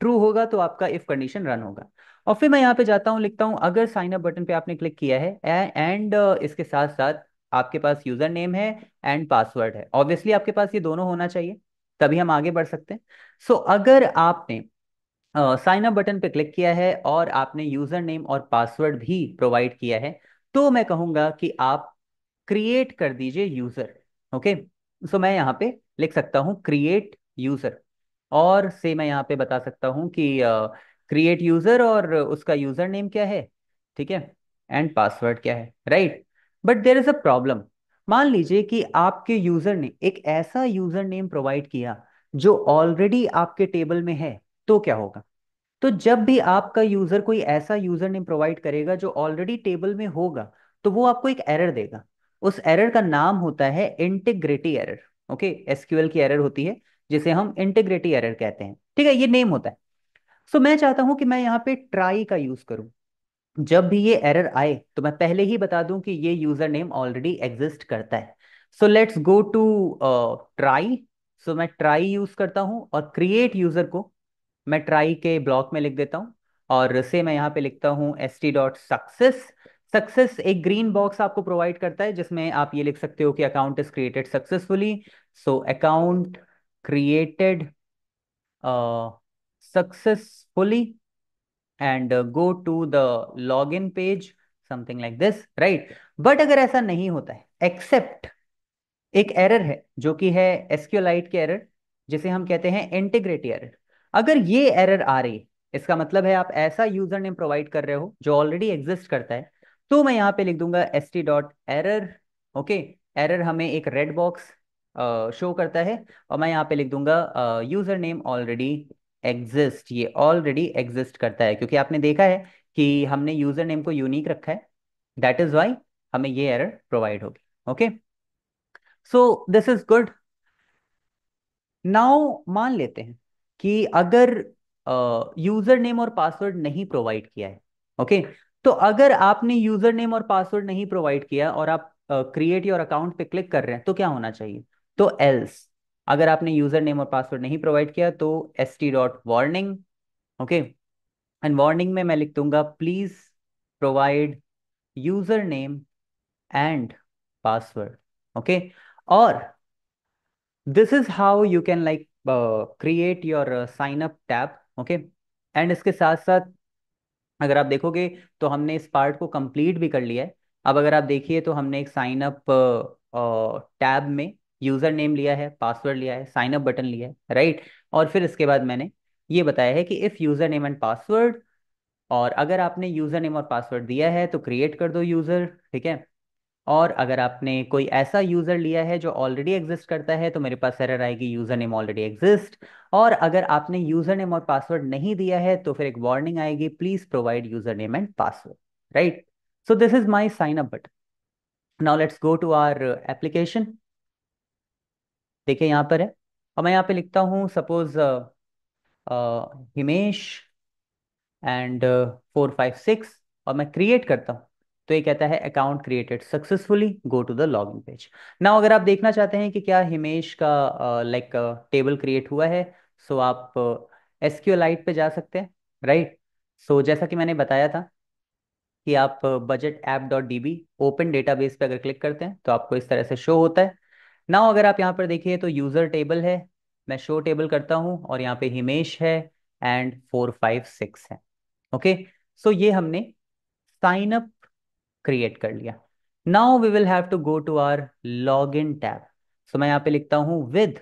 ट्रू होगा तो आपका इफ कंडीशन रन होगा। और फिर मैं यहाँ पे जाता हूँ, लिखता हूँ अगर साइन अप बटन पे आपने क्लिक किया है एंड इसके साथ साथ आपके पास यूजर नेम है एंड पासवर्ड है, ऑब्वियसली आपके पास ये दोनों होना चाहिए, तभी हम आगे बढ़ सकते हैं। सो अगर आपने साइन अप बटन पे क्लिक किया है और आपने यूजर नेम और पासवर्ड भी प्रोवाइड किया है, तो मैं कहूंगा कि आप क्रिएट कर दीजिए यूजर। ओके, सो मैं यहाँ पे लिख सकता हूँ क्रिएट यूजर, और से मैं यहाँ पे बता सकता हूँ कि क्रिएट यूजर और उसका यूजर नेम क्या है, ठीक है, एंड पासवर्ड क्या है, right. But there is a problem. मान लीजिए कि आपके यूजर ने एक ऐसा यूजर नेम प्रोवाइड किया जो ऑलरेडी आपके टेबल में है, तो क्या होगा? तो जब भी आपका यूजर कोई ऐसा यूजर नेम प्रोवाइड करेगा जो ऑलरेडी टेबल में होगा, तो वो आपको एक एरर देगा। उस एरर का नाम होता है इंटीग्रिटी एरर। ओके, एसक्यूएल की एरर होती है जिसे हम इंटीग्रिटी एरर कहते हैं, ठीक है, ये नेम होता है। सो मैं चाहता हूं कि मैं यहाँ पे ट्राई का यूज करूं। जब भी ये एरर आए तो मैं पहले ही बता दूं कि ये यूजर नेम ऑलरेडी एग्जिस्ट करता है। So let's go to try. So मैं ट्राई यूज करता हूं और क्रिएट यूजर को मैं ट्राई के ब्लॉक में लिख देता हूँ, और से मैं यहाँ पे लिखता हूँ st.success। सक्सेस एक ग्रीन बॉक्स आपको प्रोवाइड करता है जिसमें आप ये लिख सकते हो कि account is created successfully. So account created successfully and go to the login page, something like this, right. But अगर ऐसा नहीं होता है, एक्सेप्ट एक एरर है जो कि है एसक्यूलाइट की एरर, जिसे हम कहते हैं इंटीग्रिटी एरर। अगर ये एरर आ रही है, इसका मतलब है आप ऐसा यूजर नेम प्रोवाइड कर रहे हो जो ऑलरेडी एग्जिस्ट करता है, तो मैं यहाँ पे लिख दूंगा st.error। ओके, एरर हमें एक रेड बॉक्स शो करता है, और मैं यहाँ पे लिख दूंगा यूजर नेम ऑलरेडी एग्जिस्ट। ये ऑलरेडी एग्जिस्ट करता है क्योंकि आपने देखा है कि हमने यूजर नेम को यूनिक रखा है, दैट इज वाई हमें ये एरर प्रोवाइड होगी। Okay, so this is good. Now मान लेते हैं कि अगर यूजर नेम और पासवर्ड नहीं प्रोवाइड किया है, ओके, तो अगर आपने यूजर नेम और पासवर्ड नहीं प्रोवाइड किया और आप क्रिएट योर अकाउंट पे क्लिक कर रहे हैं, तो क्या होना चाहिए? तो एल्स, अगर आपने यूजर नेम और पासवर्ड नहीं प्रोवाइड किया तो st.warning। ओके, एंड वार्निंग में मैं लिख दूंगा please provide user name and password. Okay, और this is how you can like create your sign up tab. Okay, and इसके साथ साथ अगर आप देखोगे तो हमने इस पार्ट को कंप्लीट भी कर लिया है। अब अगर आप देखिए तो हमने एक साइन अप टैब में यूजर नेम लिया है, पासवर्ड लिया है, साइन अप बटन लिया है, राइट। और फिर इसके बाद मैंने ये बताया है कि if user name and password, और अगर आपने यूजर नेम और पासवर्ड दिया है तो क्रिएट कर दो यूजर, ठीक है। और अगर आपने कोई ऐसा यूजर लिया है जो ऑलरेडी एग्जिस्ट करता है तो मेरे पास एरर आएगी यूजर नेम ऑलरेडी एग्जिस्ट। और अगर आपने यूजर नेम और पासवर्ड नहीं दिया है तो फिर एक वार्निंग आएगी please provide user name and password, right. So this is my sign up button. Now let's go to our application. देखिए यहाँ पर है, और मैं यहाँ पे लिखता हूँ सपोज हिमेश एंड 456, और मैं क्रिएट करता हूँ, तो ये कहता है account created successfully, go to the login page. Now अगर आप देखना चाहते हैं कि क्या हिमेश का लाइक टेबल क्रिएट हुआ है, सो आप एसक्यूएलाइट पे जा सकते हैं, राइट। सो जैसा कि मैंने बताया था कि आप budget app dot D be open database पे अगर क्लिक करते हैं तो आपको इस तरह से शो होता है। नाउ अगर आप यहाँ पर देखिए तो यूजर टेबल है, मैं शो टेबल करता हूँ और यहाँ पे हिमेश है एंड 456 है। ओके, सो ये हमने साइन अप क्रिएट कर लिया। Now we will have to go to our log in tab. So मैं यहाँ पे लिखता हूँ with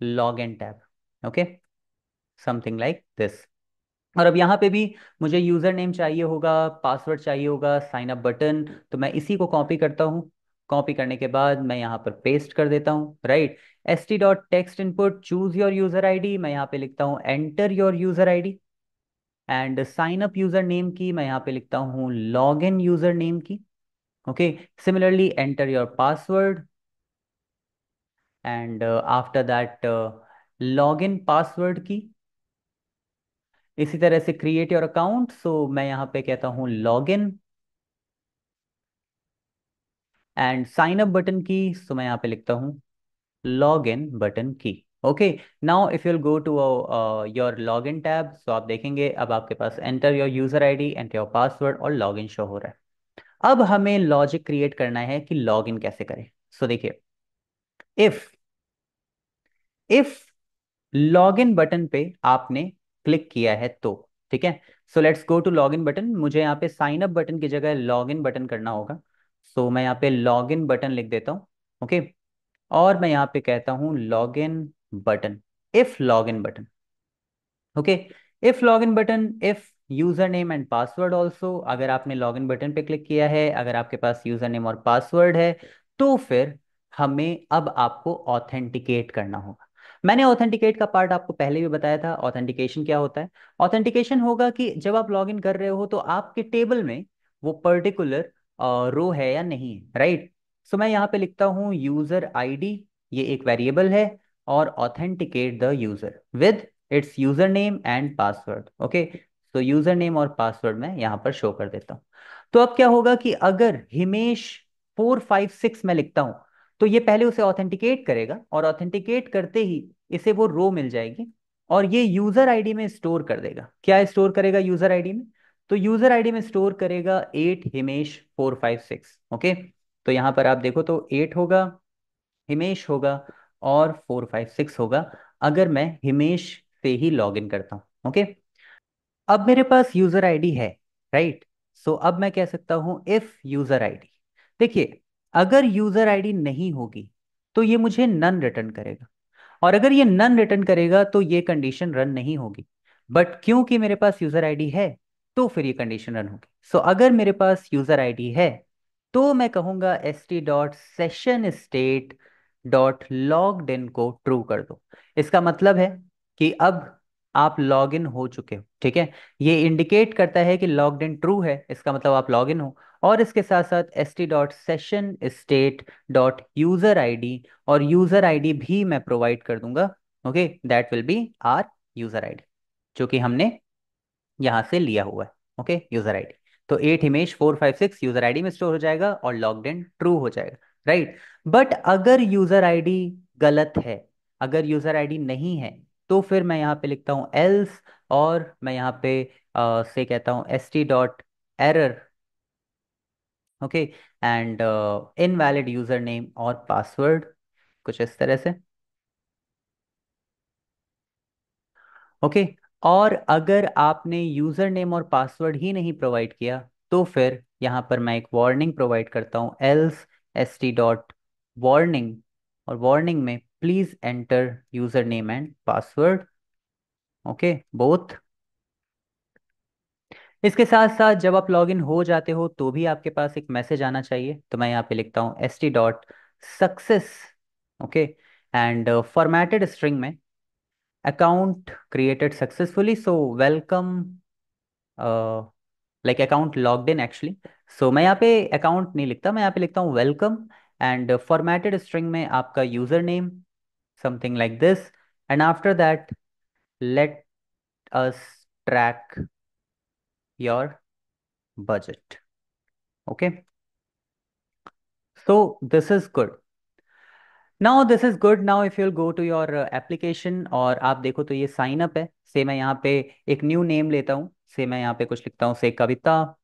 log in tab. Okay, something like this. और अब यहाँ पे भी मुझे यूजर नेम चाहिए होगा, पासवर्ड चाहिए होगा, साइन अप बटन, तो मैं इसी को कॉपी करता हूँ। कॉपी करने के बाद मैं यहाँ पर पेस्ट कर देता हूँ, right. st.textinput choose your user ID, मैं यहाँ पे लिखता हूँ enter your user ID, and sign up user name key मैं यहाँ पे लिखता हूँ log in user name key. Okay, similarly enter your password, and after that log in password key, इसी तरह से क्रिएट योर अकाउंट, सो मैं यहाँ पे कहता हूँ log in, and sign up button की, सो मैं यहाँ पे लिखता हूँ लॉग इन बटन की। Okay, now if you'll go to your log in tab, so आप देखेंगे अब आपके पास enter your user ID, enter your password और लॉग इन शो हो रहा है। अब हमें लॉजिक क्रिएट करना है कि लॉग इन कैसे करें। सो देखिए, if if log in button पे आपने क्लिक किया है तो, ठीक है, so let's go to log in button. मुझे यहाँ पे साइन अप बटन की जगह लॉग इन बटन करना होगा, सो मैं यहाँ पे लॉग इन बटन लिख देता हूँ। ओके, और मैं यहाँ पे कहता हूँ log in button, if log in button. Okay, if login button, if user name and password also. अगर आपने लॉगिन बटन पे क्लिक किया है, अगर आपके पास यूजर नेम और पासवर्ड है, तो फिर हमें अब आपको ऑथेंटिकेट करना होगा। मैंने ऑथेंटिकेट का पार्ट आपको पहले भी बताया था। ऑथेंटिकेशन क्या होता है? ऑथेंटिकेशन होगा कि जब आप लॉगिन कर रहे हो तो आपके टेबल में वो पर्टिकुलर रो है या नहीं है, राइट? सो मैं यहाँ पे लिखता हूँ यूजर आईडी, ये एक वेरिएबल है, और authenticate the user with its user name and password. Okay, तो यूजर नेम और पासवर्ड मैं यहाँ पर शो कर देता हूँ। तो अब क्या होगा कि अगर हिमेश 456 मैं लिखता हूँ, तो ये पहले उसे ऑथेंटिकेट करेगा, और ऑथेंटिकेट करते ही इसे वो रो मिल जाएगी, और ये यूजर आईडी में स्टोर कर देगा। क्या स्टोर करेगा यूजर आईडी में? तो यूजर आईडी में स्टोर करेगा 8 हिमेश 456। ओके, तो यहाँ पर आप देखो तो 8 होगा, हिमेश होगा, और 456 होगा, अगर मैं हिमेश से ही लॉग इन करता हूँ। ओके, अब मेरे पास यूजर आईडी है, राइट? सो अब मैं कह सकता हूँ इफ यूजर आईडी। देखिए, अगर यूजर आईडी नहीं होगी तो ये मुझे नन रिटर्न करेगा, और अगर ये नन रिटर्न करेगा तो ये कंडीशन रन नहीं होगी। बट क्योंकि मेरे पास यूजर आईडी है, तो फिर ये कंडीशन रन होगी। सो अगर मेरे पास यूजर आईडी है, तो मैं कहूंगा st.session_state.logged_in को ट्रू कर दो। इसका मतलब है कि अब आप लॉग इन हो चुके हो, ठीक है। ये इंडिकेट करता है कि लॉग्ड इन ट्रू है, इसका मतलब आप लॉग इन हो। और इसके साथ साथ st.session_state.user_id, और यूजर आईडी भी मैं प्रोवाइड कर दूंगा। Okay, that will be our user ID, जो कि हमने यहाँ से लिया हुआ है। Okay, user ID. तो 8 हिमेश 456 यूजर आईडी में स्टोर हो जाएगा और लॉग्ड इन ट्रू हो जाएगा, राइट? बट अगर यूजर आईडी गलत है, अगर यूजर आईडी नहीं है, तो फिर मैं यहाँ पे लिखता हूँ एल्स, और मैं यहाँ पे से कहता हूँ st.error। Okay, and invalid user name और पासवर्ड, कुछ इस तरह से। ओके, और अगर आपने यूजर नेम और पासवर्ड ही नहीं प्रोवाइड किया, तो फिर यहाँ पर मैं एक वार्निंग प्रोवाइड करता हूँ एल्स st.warning, और वार्निंग में please enter user name and password. Okay, both. इसके साथ साथ जब आप लॉगिन हो जाते हो तो भी आपके पास एक मैसेज आना चाहिए, तो मैं यहाँ पे लिखता हूँ st.success। Okay, and formatted string में account created successfully, so welcome, like account logged in actually. So मैं यहाँ पे अकाउंट नहीं लिखता, मैं यहाँ पे लिखता हूँ वेलकम, एंड फॉर्मेटेड स्ट्रिंग में आपका user name something like this, and after that let us track your budget. Okay, so this is good. Now this is good, now if you'll go to your application और आप देखो तो ये sign up है। से मैं यहाँ पे एक न्यू नेम लेता हूँ, से मैं यहाँ पे कुछ लिखता हूँ, से कविता,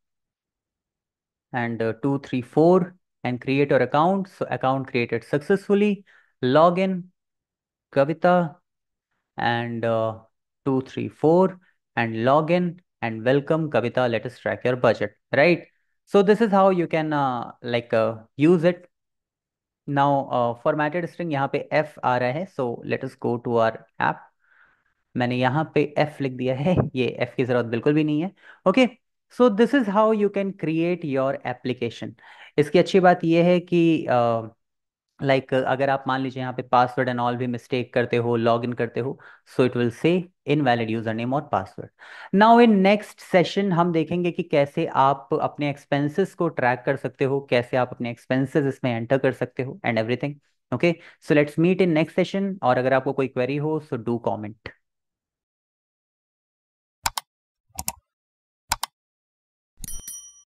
and 234, and create your account. So account created successfully. Login Kavita, and 234, and login, and welcome Kavita. Let us track your budget. Right. So this is how you can use it. Now formatted string यहाँ पे f आ रहा है. So let us go to our app. मैंने यहाँ पे f लिख दिया है, ये f की ज़रूरत बिल्कुल भी नहीं है। Okay, so this is how you can create your application. इसकी अच्छी बात यह है कि अगर आप मान लीजिए यहाँ पे पासवर्ड एंड ऑल भी मिस्टेक करते हो, लॉग इन करते हो, so it will say invalid user name और password. Now in next session हम देखेंगे कि कैसे आप अपने एक्सपेंसेस को ट्रैक कर सकते हो, कैसे आप अपने एक्सपेंसेस इसमें एंटर कर सकते हो, and everything. Okay, so let's meet in next session, और अगर आपको कोई क्वेरी हो सो डू कॉमेंट।